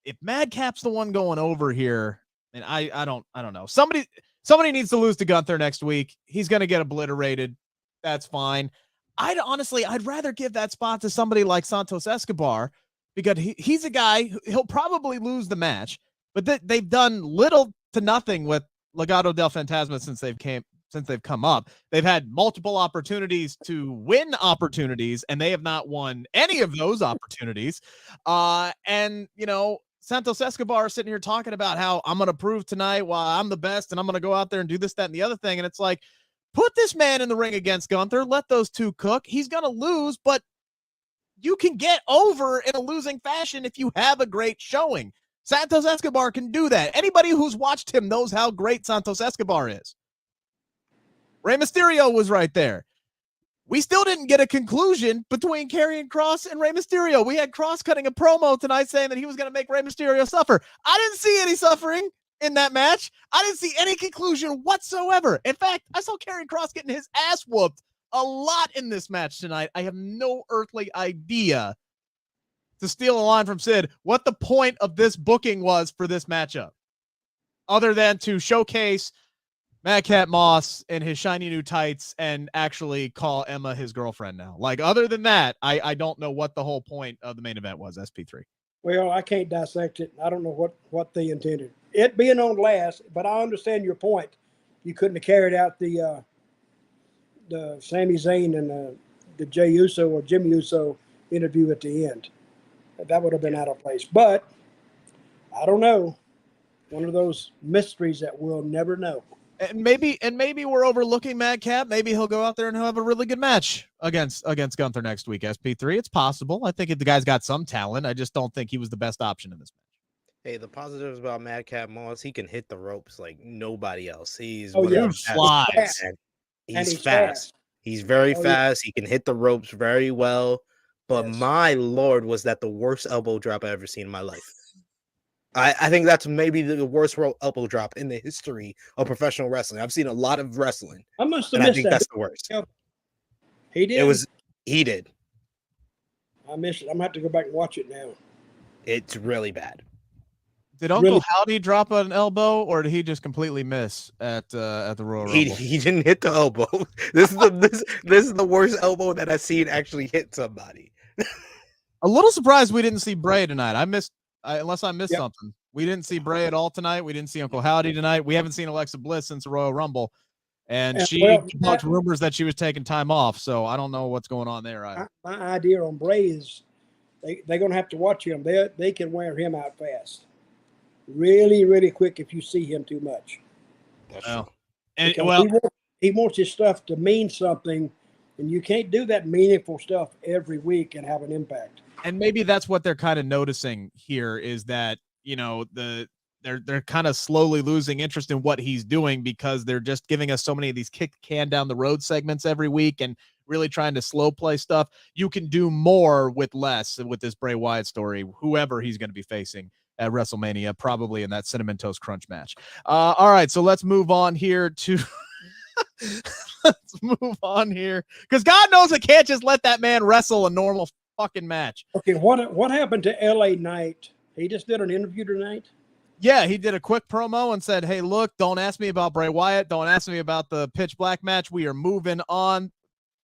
if Madcap's the one going over here, and I don't know. Somebody needs to lose to Gunther next week. He's going to get obliterated. That's fine. I'd rather give that spot to somebody like Santos Escobar, because he's a guy he'll probably lose the match, but they've done little to nothing with Legado del Fantasma since they've come up. They've had multiple opportunities to win opportunities, and they have not won any of those opportunities. And Santos Escobar is sitting here talking about how I'm going to prove tonight why I'm the best, and I'm going to go out there and do this, that, and the other thing. And it's like, put this man in the ring against Gunther. Let those two cook. He's going to lose, but you can get over in a losing fashion if you have a great showing. Santos Escobar can do that. Anybody who's watched him knows how great Santos Escobar is. Rey Mysterio was right there. We still didn't get a conclusion between Karrion Kross and Rey Mysterio. We had Kross cutting a promo tonight saying that he was going to make Rey Mysterio suffer. I didn't see any suffering. in that match. I didn't see any conclusion whatsoever. In fact, I saw Karrion Kross getting his ass whooped a lot in this match tonight. I have no earthly idea, to steal a line from Sid, what the point of this booking was for this matchup, other than to showcase Madcap Moss in his shiny new tights and actually call Emma his girlfriend now. Like, other than that, I don't know what the whole point of the main event was, SP3. Well, I can't dissect it. I don't know what they intended. It being on last, but I understand your point. You couldn't have carried out the Sami Zayn and the Jey Uso or Jimmy Uso interview at the end. That would have been out of place. But I don't know. One of those mysteries that we'll never know. And maybe we're overlooking Madcap. Maybe he'll go out there and he'll have a really good match against Gunther next week, SP3. It's possible. I think the guy's got some talent. I just don't think he was the best option in this match. Hey, the positives about Madcap Moss, he can hit the ropes like nobody else. He's flies. He's fast. He's very fast. He can hit the ropes very well. But my Lord, was that the worst elbow drop I ever seen in my life. I think that's maybe the worst elbow drop in the history of professional wrestling. I've seen a lot of wrestling. I must have missed that. I think that's the worst. He did? He did. I missed it. I'm going to have to go back and watch it now. It's really bad. Did Uncle Howdy drop an elbow, or did he just completely miss at the Royal Rumble? He didn't hit the elbow. This is the worst elbow that I've seen actually hit somebody. A little surprised we didn't see Bray tonight. Unless I missed something. We didn't see Bray at all tonight. We didn't see Uncle Howdy tonight. We haven't seen Alexa Bliss since the Royal Rumble. And she talked rumors that she was taking time off, so I don't know what's going on there either. My idea on Bray is they're going to have to watch him. They can wear him out fast. Really, really quick if you see him too much. And he wants his stuff to mean something, and you can't do that meaningful stuff every week and have an impact. And maybe that's what they're kind of noticing here, is that, you know, they're kind of slowly losing interest in what he's doing, because they're just giving us so many of these kick can down the road segments every week and really trying to slow play stuff. You can do more with less with this Bray Wyatt story, whoever he's going to be facing at WrestleMania, probably in that Cinnamon Toast Crunch match. All right, so let's move on here to because God knows I can't just let that man wrestle a normal fucking match. Okay, what happened to LA Knight? He just did an interview tonight. Yeah, he did a quick promo and said, "Hey, look, don't ask me about Bray Wyatt. Don't ask me about the Pitch Black match. We are moving on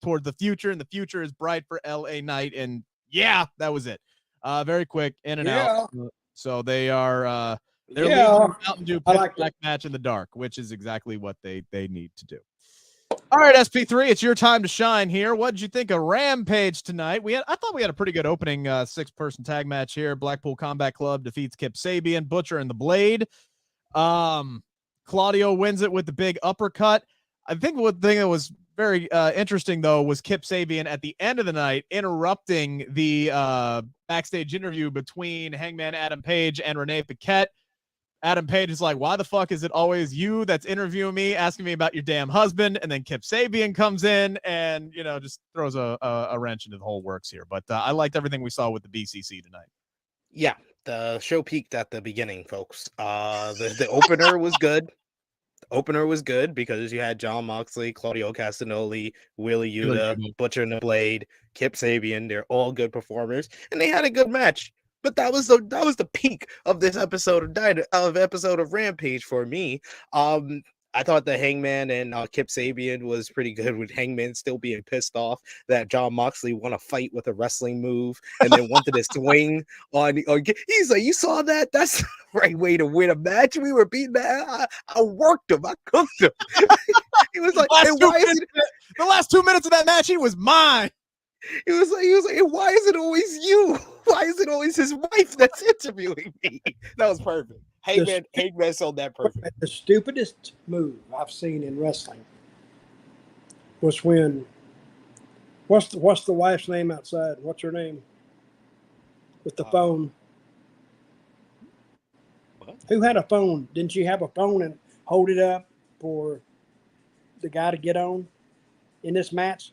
toward the future, and the future is bright for LA Knight." And yeah, that was it. Very quick, in and out. So they are they're leaving the Mountain Dew Pitch Black match in the dark, which is exactly what they need to do. All right, SP3, it's your time to shine here. What did you think of Rampage tonight? I thought we had a pretty good opening 6-person tag match here. Blackpool Combat Club defeats Kip Sabian, Butcher, and the Blade. Claudio wins it with the big uppercut. I think one thing that was very interesting, though, was Kip Sabian at the end of the night interrupting the backstage interview between Hangman Adam Page and Renee Paquette. Adam Page is like, "Why the fuck is it always you that's interviewing me, asking me about your damn husband?" And then Kip Sabian comes in and, you know, just throws a wrench into the whole works here. But I liked everything we saw with the BCC tonight. Yeah, the show peaked at the beginning, folks. The opener was good. The opener was good because you had Jon Moxley, Claudio Castagnoli, Wheeler Yuta, Butcher and the Blade, Kip Sabian. They're all good performers, and they had a good match. But that was the peak of this episode of Rampage for me. I thought the Hangman and Kip Sabian was pretty good, with Hangman still being pissed off that Jon Moxley won a fight with a wrestling move and then wanted to swing on. He's like, "You saw that? That's the right way to win a match. We were beating that. I worked him. I cooked him." He was like, the last 2 minutes of that match, he was mine. He was like, "Why is it always you? Why is it always his wife that's interviewing me?" That was perfect. Hangman sold that perfect. The stupidest move I've seen in wrestling was when what's the wife's name outside? What's her name? With the phone. What? Who had a phone? Didn't she have a phone and hold it up for the guy to get on in this match?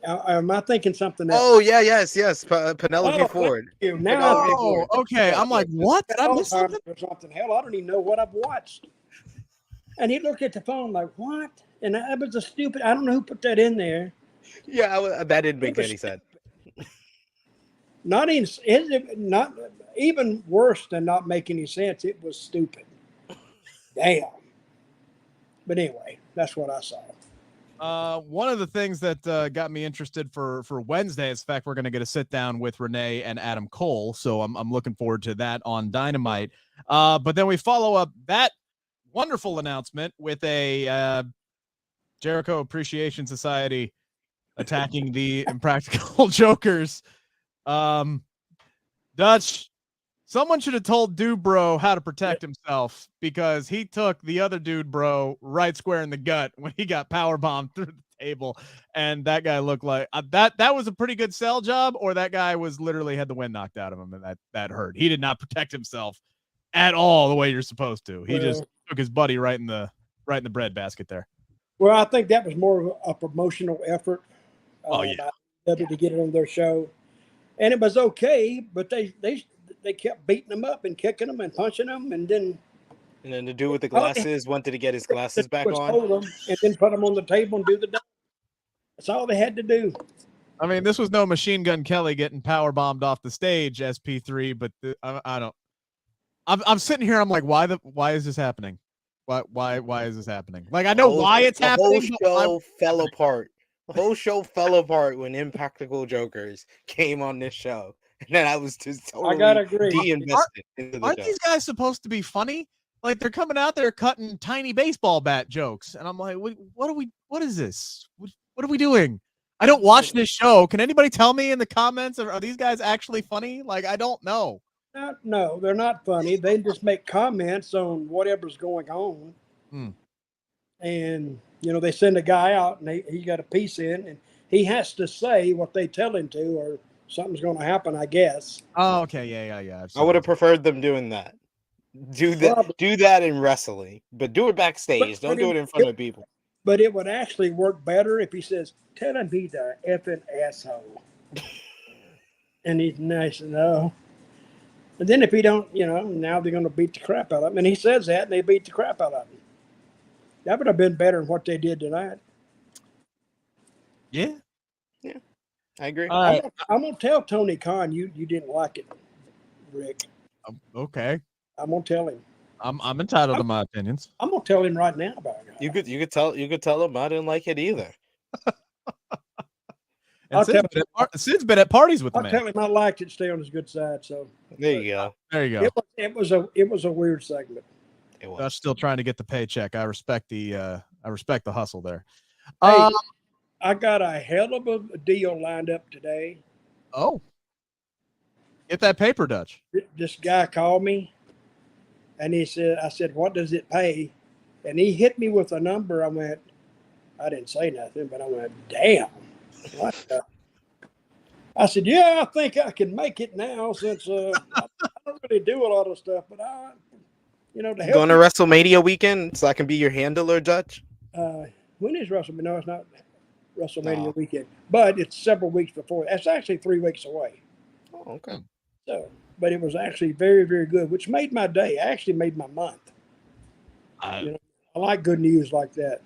Am I thinking something else? Oh yeah, yes. Penelope Ford. Thank you. Now Penelope I Ford. Okay. I'm like, what? Did I miss something? or something. Hell, I don't even know what I've watched. And he looked at the phone like, what? And that was a stupid. I don't know who put that in there. Yeah, that didn't make any sense. Not even worse than not make any sense. It was stupid. Damn. But anyway, that's what I saw. One of the things that got me interested for Wednesday is the fact we're going to get a sit down with Renee and Adam Cole, so I'm looking forward to that on Dynamite. But then we follow up that wonderful announcement with a Jericho Appreciation Society attacking the Impractical Jokers. Dutch, someone should have told Dude Bro how to protect himself, because he took the other Dude Bro right square in the gut when he got powerbombed through the table, and that guy looked like that was a pretty good sell job, or that guy was literally had the wind knocked out of him, and that hurt. He did not protect himself at all the way you're supposed to. He just took his buddy right in the breadbasket there. Well, I think that was more of a promotional effort. By WWE to get it on their show, and it was okay, but they kept beating them up and kicking them and punching them, and then the dude with the glasses wanted to get his glasses back on, hold them, and then put them on the table and do the dance. That's all they had to do. I mean, this was no Machine Gun Kelly getting power bombed off the stage, SP3, but I don't. I'm sitting here. I'm like, why is this happening? Why is this happening? Like, I know why it's happening. The whole show fell apart. The whole show fell apart when Impractical Jokers came on this show. And then I was just totally I gotta agree. de-invested into the Aren't show. these guys supposed to be funny? Like, they're coming out there cutting tiny baseball bat jokes. And I'm like, what is this? What are we doing? I don't watch this show. Can anybody tell me in the comments, are these guys actually funny? Like, I don't know. No, they're not funny. They just make comments on whatever's going on. And, they send a guy out and he got a piece in, and he has to say what they tell him to, or something's going to happen, I guess. Oh, okay. Yeah. I would have preferred them doing that. Do that in wrestling, but do it backstage. Don't do it in front of people. But it would actually work better if he says, tell him he's a effing asshole. And he's nice and no. And then if he don't, now they're going to beat the crap out of him. And he says that, and they beat the crap out of him. That would have been better than what they did tonight. Yeah, I agree. I'm going to tell Tony Khan you didn't like it, Rick. Okay. I'm going to tell him. I'm entitled to my opinions. I'm going to tell him right now about it. You could tell him I didn't like it either. Sid's been at parties with the man. I'll tell him I liked it. Stay on his good side. So there you go. It was a weird segment. I'm still trying to get the paycheck. I respect the hustle there. Hey, I got a hell of a deal lined up today. Oh, get that paper, Dutch. This guy called me, and I said, what does it pay? And he hit me with a number. I didn't say nothing, but I went, damn. What the? I said, yeah, I think I can make it now, since I don't really do a lot of stuff, but to help going to WrestleMania weekend so I can be your handler, Dutch? When is WrestleMania? No, it's not WrestleMania weekend, but it's several weeks before. That's actually 3 weeks away. Oh, okay. So, but it was actually very, very good, which made my day. Actually made my month. I like good news like that.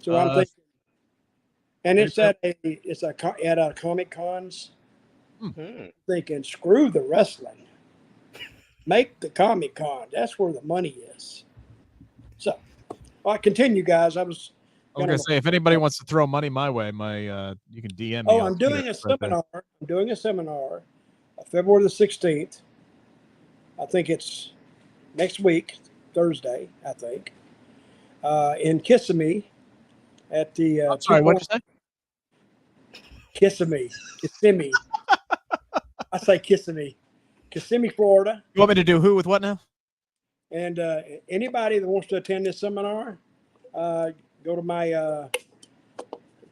So I'm thinking, and it's at a Comic Cons. Thinking, screw the wrestling. Make the Comic Con. That's where the money is. So, I continue, guys. I was going to say, if anybody wants to throw money my way, you can DM me. I'm doing a seminar. I'm doing a seminar February the 16th. I think it's next week, Thursday, I think, in Kissimmee at the... I'm sorry, what did you say? Kissimmee. I say Kissimmee, Florida. You want me to do who with what now? And anybody that wants to attend this seminar, go to my,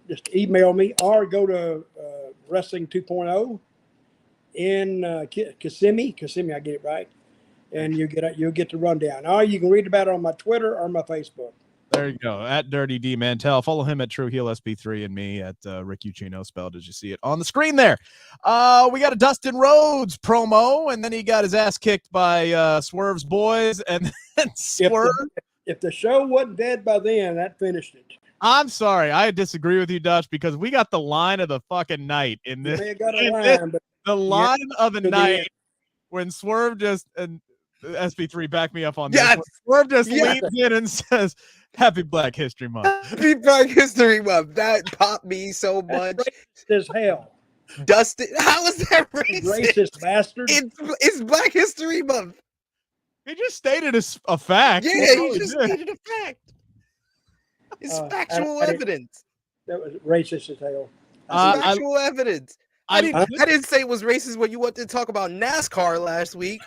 just email me, or go to Wrestling 2.0 in Kissimmee, I get it right, and you'll get the rundown. Or you can read about it on my Twitter or my Facebook. There you go. At Dirty D Mantell. Follow him at True Heel SP3 and me at Rick Ucchino, spelled as you see it on the screen there. We got a Dustin Rhodes promo, and then he got his ass kicked by Swerve's boys, and then Swerve. If the show wasn't dead by then, that finished it. I'm sorry, I disagree with you, Dutch, because we got the line of the fucking night in this. You may have got a line, but the line of the night end. when Swerve just and SP3 back me up on this. Yes. Swerve just leans in and says, "Happy Black History Month." Happy Black History Month. That popped me so much. As hell. Dustin, how is that racist? Racist bastard. It's Black History Month. He just stated a fact. Yeah, he just stated a fact. It's factual evidence. That was racist as hell. It's factual evidence. I didn't say it was racist when you wanted to talk about NASCAR last week.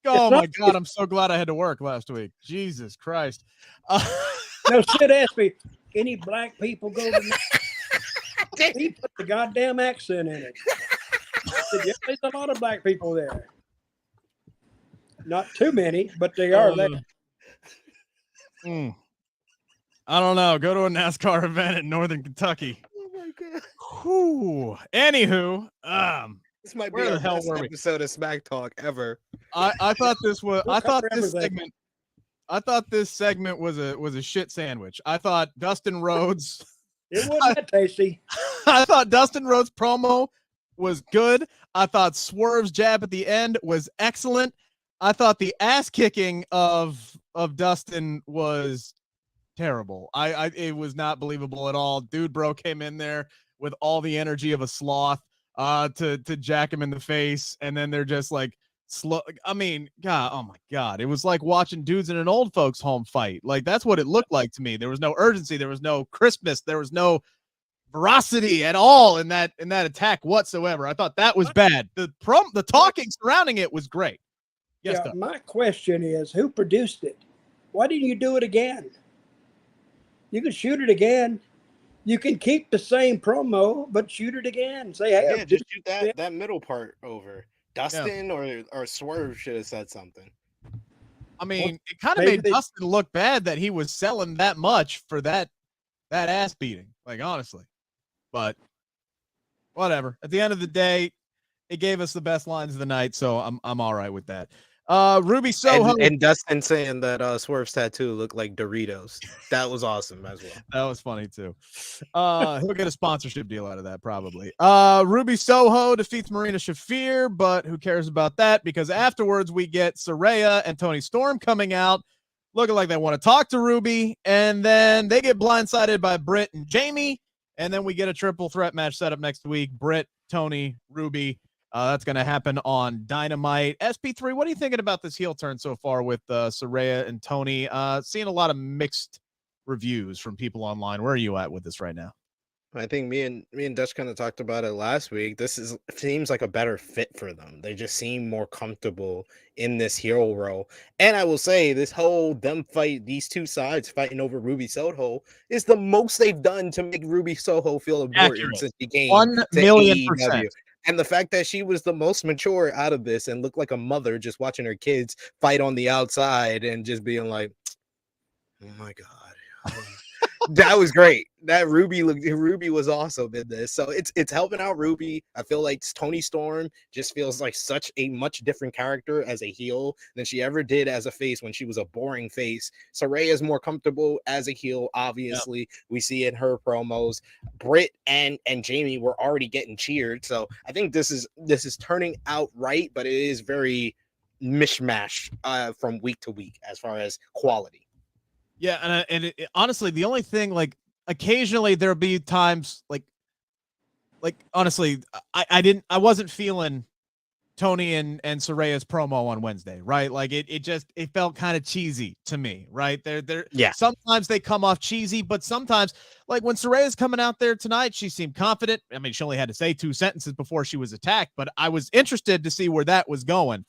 Oh my God, I'm so glad I had to work last week. Jesus Christ. No, Sid asked me, any black people go to he put the goddamn accent in it. I said, yeah, there's a lot of black people there. Not too many, but they are there. I don't know. Go to a NASCAR event in Northern Kentucky. Oh my God. Whew. Anywho, this might be where the the hell best were we? episode of Smack Talk ever. I thought this was. We'll I thought cover this everything. segment. I thought this segment was a shit sandwich. I thought Dustin Rhodes. It wasn't that tasty. I thought Dustin Rhodes' promo was good. I thought Swerve's jab at the end was excellent. I thought the ass kicking of Dustin was terrible. It was not believable at all. Dude bro came in there with all the energy of a sloth to jack him in the face, and then they're just like slow. I mean, God, oh my God. It was like watching dudes in an old folks home fight. Like that's what it looked like to me. There was no urgency, there was no crispness, there was no veracity at all in that attack whatsoever. I thought that was bad. The talking surrounding it was great. Yes, yeah, my question is, who produced it? Why didn't you do it again? You can shoot it again. You can keep the same promo, but shoot it again. Say, hey, Yeah, just shoot that middle part over. Dustin or Swerve should have said something. I mean, it kind of made Dustin look bad that he was selling that much for that ass beating. Like honestly, but whatever. At the end of the day, it gave us the best lines of the night, so I'm all right with that. Ruby Soho and Dustin saying that Swerve's tattoo looked like Doritos. That was awesome as well. That was funny too. He'll get a sponsorship deal out of that probably. Ruby Soho defeats Marina Shafir, but who cares about that? Because afterwards we get Saraya and Toni Storm coming out, looking like they want to talk to Ruby, and then they get blindsided by Britt and Jamie, and then we get a triple threat match set up next week. Britt, Toni, Ruby. That's going to happen on Dynamite. SP3, what are you thinking about this heel turn so far with Saraya and Toni? Seeing a lot of mixed reviews from people online. Where are you at with this right now? I think me and Dutch kind of talked about it last week. Seems like a better fit for them. They just seem more comfortable in this hero role. And I will say these two sides fighting over Ruby Soho is the most they've done to make Ruby Soho feel important since she came 1,000,000%. And the fact that she was the most mature out of this and looked like a mother just watching her kids fight on the outside and just being like, oh my God. That was great. That Ruby was awesome in this. So it's helping out Ruby. I feel like Toni Storm just feels like such a much different character as a heel than she ever did as a face when she was a boring face. Saraya is more comfortable as a heel, obviously. Yep. We see in her promos. Britt and Jamie were already getting cheered. So I think this is turning out right, but it is very mishmash from week to week as far as quality. Yeah, and honestly, the only thing, like, occasionally there'll be times like honestly, I wasn't feeling Toni and Saraya's promo on Wednesday, right? Like it felt kind of cheesy to me, right? Yeah. Sometimes they come off cheesy, but sometimes, like when Saraya's coming out there tonight, she seemed confident. I mean, she only had to say 2 sentences before she was attacked, but I was interested to see where that was going.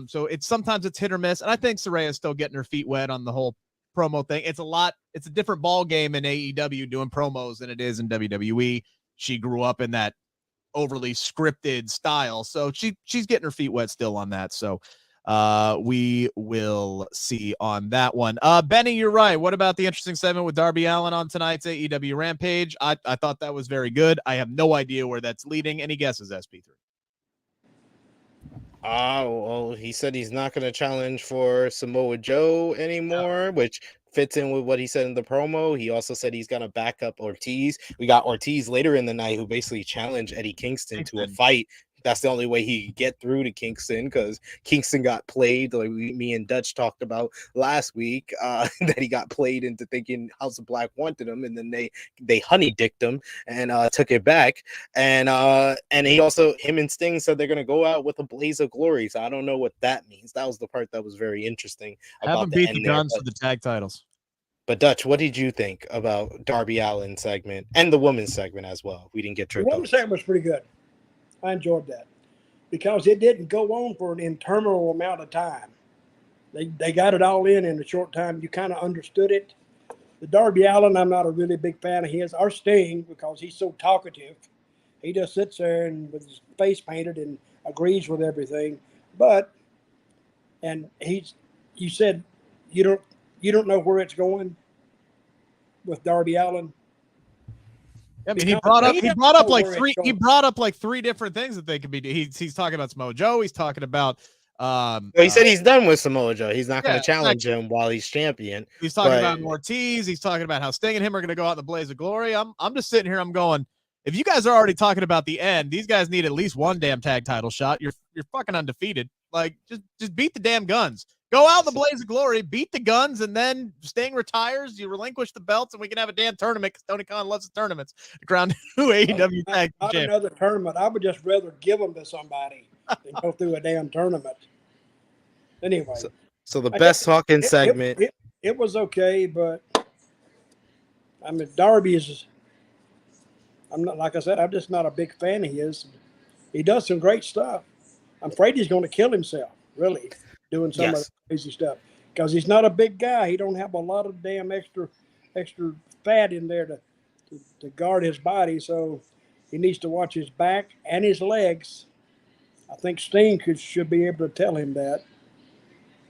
So sometimes it's hit or miss, and I think Saraya's still getting her feet wet on the whole promo thing. It's a different ball game in AEW doing promos than it is in WWE. She grew up in that overly scripted style, so she's getting her feet wet still on that. So we will see on that one. Benny, you're right. What about the interesting segment with Darby Allin on tonight's AEW Rampage? I thought that was very good. I have no idea where that's leading. Any guesses, SP3? Well, he said he's not going to challenge for Samoa Joe anymore, which fits in with what he said in the promo. He also said he's going to back up Ortiz. We got Ortiz later in the night who basically challenged Eddie Kingston to a fight. That's the only way he could get through to Kingston, because Kingston got played, like me and Dutch talked about last week, that he got played into thinking House of Black wanted him, and then they honey dicked him and took it back. And he also, him and Sting said they're gonna go out with a blaze of glory. So I don't know what that means. That was the part that was very interesting. Haven't beat the Guns for the tag titles. But Dutch, what did you think about Darby Allin segment and the women's segment as well? We didn't get tripped. The women's segment was pretty good. I enjoyed that because it didn't go on for an interminable amount of time. They got it all in a short time. You kind of understood it. The Darby Allin, I'm not a really big fan of his. Or Sting, because he's so talkative. He just sits there and with his face painted and agrees with everything. You said you don't know where it's going with Darby Allin. I mean, he brought up like three different things that they could be. He's talking about Samoa Joe. He's talking about. He said he's done with Samoa Joe. He's not going to challenge him while he's champion. He's talking about Ortiz. He's talking about how Sting and him are going to go out in the blaze of glory. I'm just sitting here. I'm going. If you guys are already talking about the end, these guys need at least one damn tag title shot. You're fucking undefeated. Like just beat the damn Guns. Go out in the blaze of glory, beat the Guns, and then Sting retires. You relinquish the belts, and we can have a damn tournament because Tony Khan loves the tournaments to crown new AEW tag not champion. Another tournament. I would just rather give them to somebody than go through a damn tournament. Anyway. So the best talking segment. It was okay, but I mean, Darby is. I'm not, like I said, I'm just not a big fan of his. He does some great stuff. I'm afraid he's going to kill himself, really, doing some of the crazy stuff. Because he's not a big guy. He don't have a lot of damn extra fat in there to guard his body. So he needs to watch his back and his legs. I think Sting should be able to tell him that.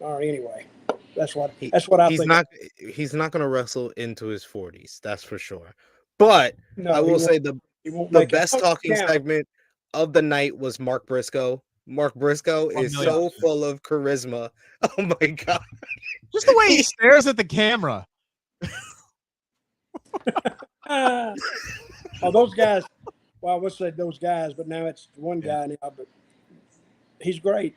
All right, anyway, that's what I think. He's not going to wrestle into his 40s. That's for sure. But I will say the best talking segment of the night was Mark Briscoe. Mark Briscoe is so full of charisma. Oh my God. Just the way he stares at the camera. Those guys, well, I would say those guys, but now it's one guy now, but he's great.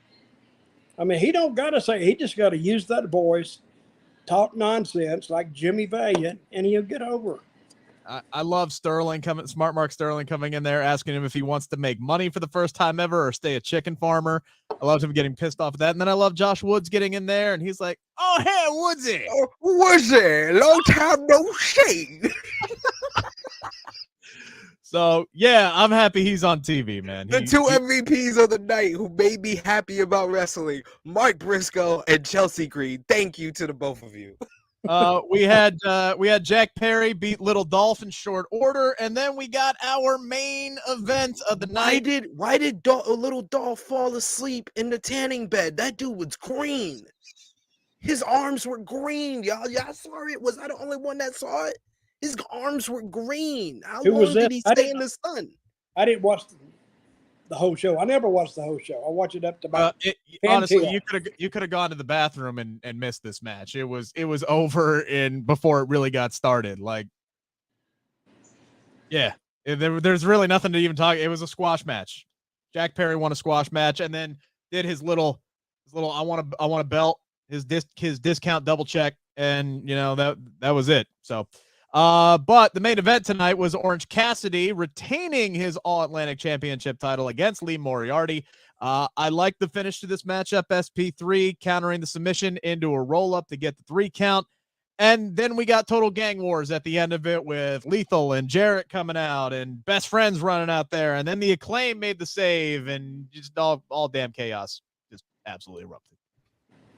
I mean, he don't got to say, he just got to use that voice, talk nonsense like Jimmy Valiant, and he'll get over. I love Smart Mark Sterling coming in there, asking him if he wants to make money for the first time ever or stay a chicken farmer. I loved him getting pissed off at that. And then I love Josh Woods getting in there, and he's like, oh, hey, Woodsy. Oh, Woodsy, long time no see. So, yeah, I'm happy he's on TV, man. The two MVPs of the night who made me happy about wrestling, Mark Briscoe and Chelsea Green. Thank you to the both of you. We had Jack Perry beat Little Dolph in short order, and then we got our main event of the night. Why did Little Dolph fall asleep in the tanning bed? That dude was green. His arms were green, y'all. Y'all saw it? Was I the only one that saw it? His arms were green. How long did he stay in the sun? I didn't watch the whole show. I never watched the whole show. I watched it up to about. Honestly, you could have gone to the bathroom and missed this match. It was over before it really got started. Like, yeah, there's really nothing to even talk. It was a squash match. Jack Perry won a squash match and then did his little I want a belt, his discount double check, and that was it. So. But the main event tonight was Orange Cassidy retaining his All-Atlantic Championship title against Lee Moriarty. I like the finish to this matchup, SP3 countering the submission into a roll-up to get the 3 count. And then we got total gang wars at the end of it with Lethal and Jarrett coming out and Best Friends running out there. And then the Acclaim made the save and just all damn chaos just absolutely erupted.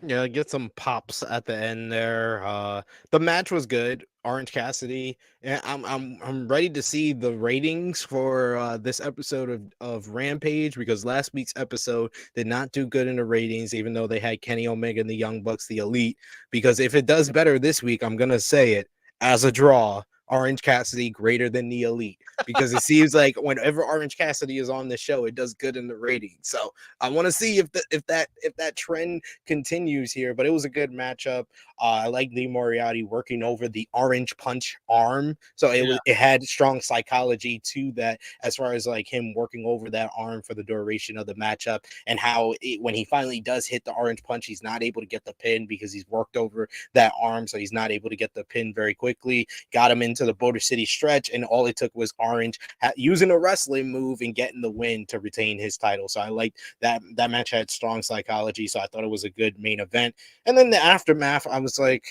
Yeah, get some pops at the end there. The match was good. Orange Cassidy. And I'm ready to see the ratings for this episode of Rampage, because last week's episode did not do good in the ratings, even though they had Kenny Omega and the Young Bucks, the Elite. Because if it does better this week, I'm gonna say it as a draw. Orange Cassidy greater than the Elite, because it seems like whenever Orange Cassidy is on the show, it does good in the ratings. So I want to see if that trend continues here. But it was a good matchup. I like Lee Moriarty working over the Orange Punch arm, so it had strong psychology to that, as far as like him working over that arm for the duration of the matchup, and how when he finally does hit the Orange Punch, he's not able to get the pin because he's worked over that arm, so he's not able to get the pin very quickly. Got him into the Border City stretch, and all it took was Orange using a wrestling move and getting the win to retain his title. So I like that match had strong psychology, so I thought it was a good main event. And then the aftermath, I was like,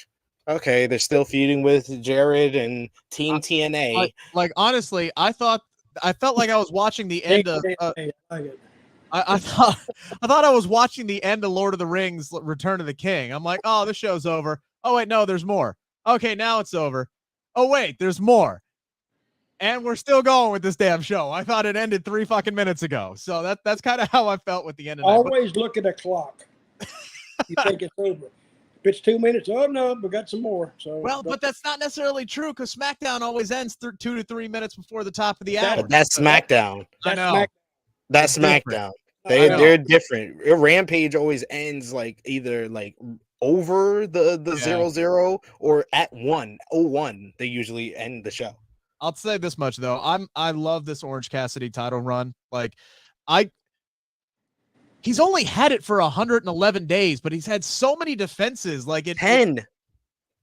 okay, they're still feuding with Jared and Team TNA. Like honestly, I felt like I was watching the end of. I thought I was watching the end of Lord of the Rings: Return of the King. I'm like, oh, this show's over. Oh wait, no, there's more. Okay, now it's over. Oh wait, there's more. And we're still going with this damn show. I thought it ended 3 fucking minutes ago. So that's kind of how I felt with the end of Always look at the clock. You think it's over. If it's 2 minutes, oh no, we got some more. So but that's not necessarily true, because SmackDown always ends 2 to 3 minutes before the top of the hour. But that's SmackDown. I know. That's SmackDown. They're different. Rampage always ends like either like over the 0-0 or at 1-0-1. They usually end the show. I'll say this much though. I love this Orange Cassidy title run. Like he's only had it for 111 days, but he's had so many defenses. Like 10.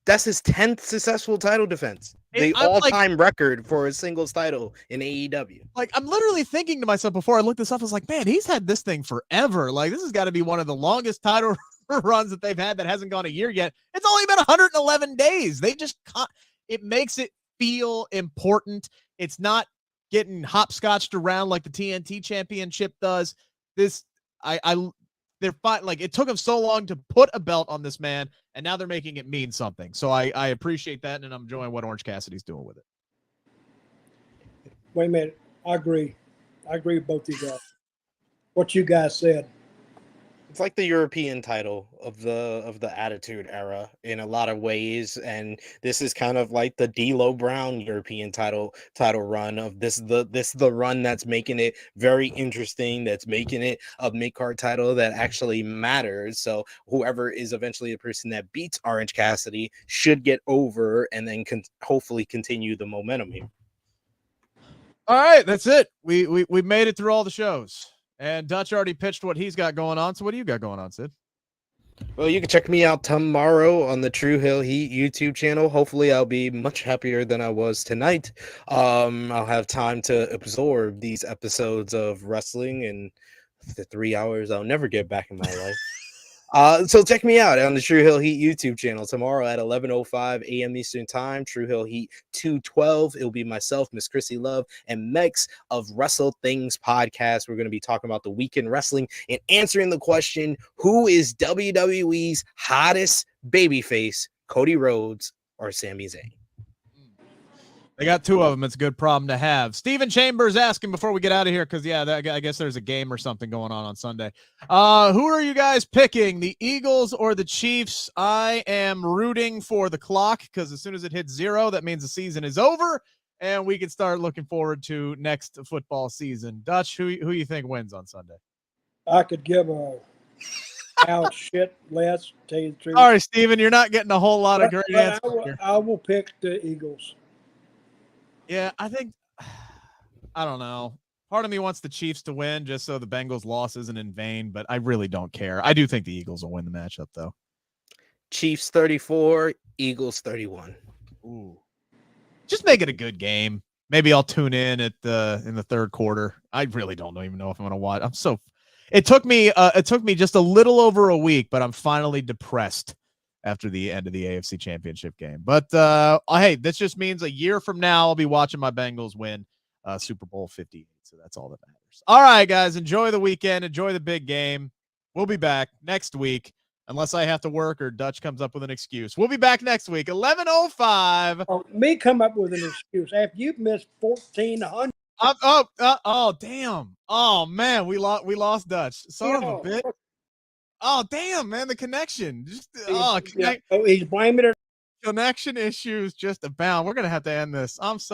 That's his 10th successful title defense. The all-time record for a singles title in AEW. Like, I'm literally thinking to myself before I looked this up, I was like, man, he's had this thing forever. Like, this has got to be one of the longest title runs that they've had that hasn't gone a year yet. It's only been 111 days. They just it makes it feel important. It's not getting hopscotched around like the TNT championship does. They're fine. Like, it took them so long to put a belt on this man, and now they're making it mean something. So I appreciate that, and I'm enjoying what Orange Cassidy's doing with it. Wait a minute. I agree with both of you guys. What you guys said. It's like the European title of the Attitude Era in a lot of ways, and this is kind of like the D'Lo Brown European title run of the run that's making it very interesting, that's making it a mid-card title that actually matters. So whoever is eventually the person that beats Orange Cassidy should get over, and then hopefully continue the momentum here. All right, that's it. We made it through all the shows. And Dutch already pitched what he's got going on. So what do you got going on, Sid? Well, you can check me out tomorrow on the True Hill Heat YouTube channel. Hopefully, I'll be much happier than I was tonight. I'll have time to absorb these episodes of wrestling in the 3 hours I'll never get back in my life. So check me out on the True Hill Heat YouTube channel tomorrow at 11:05 a.m. Eastern Time. True Hill Heat 212. It'll be myself, Miss Chrissy Love, and Mex of Wrestle Things Podcast. We're going to be talking about the weekend wrestling and answering the question: who is WWE's hottest babyface, Cody Rhodes or Sami Zayn? They got two of them. It's a good problem to have. Steven Chambers asking before we get out of here, because, I guess there's a game or something going on Sunday. Who are you guys picking, the Eagles or the Chiefs? I am rooting for the clock, because as soon as it hits 0, that means the season is over, and we can start looking forward to next football season. Dutch, who you think wins on Sunday? I could give a shit less, tell you the truth. All right, Steven, you're not getting a whole lot of great answers here. I will pick the Eagles. Yeah, I don't know. Part of me wants the Chiefs to win just so the Bengals' loss isn't in vain, but I really don't care. I do think the Eagles will win the matchup, though. Chiefs 34, Eagles 31. Ooh. Just make it a good game. Maybe I'll tune in in the third quarter. I really don't even know if I'm going to watch. It took me just a little over a week, but I'm finally depressed after the end of the AFC Championship game. But hey, this just means a year from now I'll be watching my Bengals win Super Bowl 58. So that's all that matters. All right, guys, enjoy the weekend. Enjoy the big game. We'll be back next week unless I have to work or Dutch comes up with an excuse. We'll be back next week, 11:05. Oh, me come up with an excuse after you've missed 1,400. Oh, damn. Oh man, we lost Dutch. Son of a bitch. Oh, damn, man, the connection. Just He's blaming it. connection issues just abound. We're gonna have to end this. I'm sorry.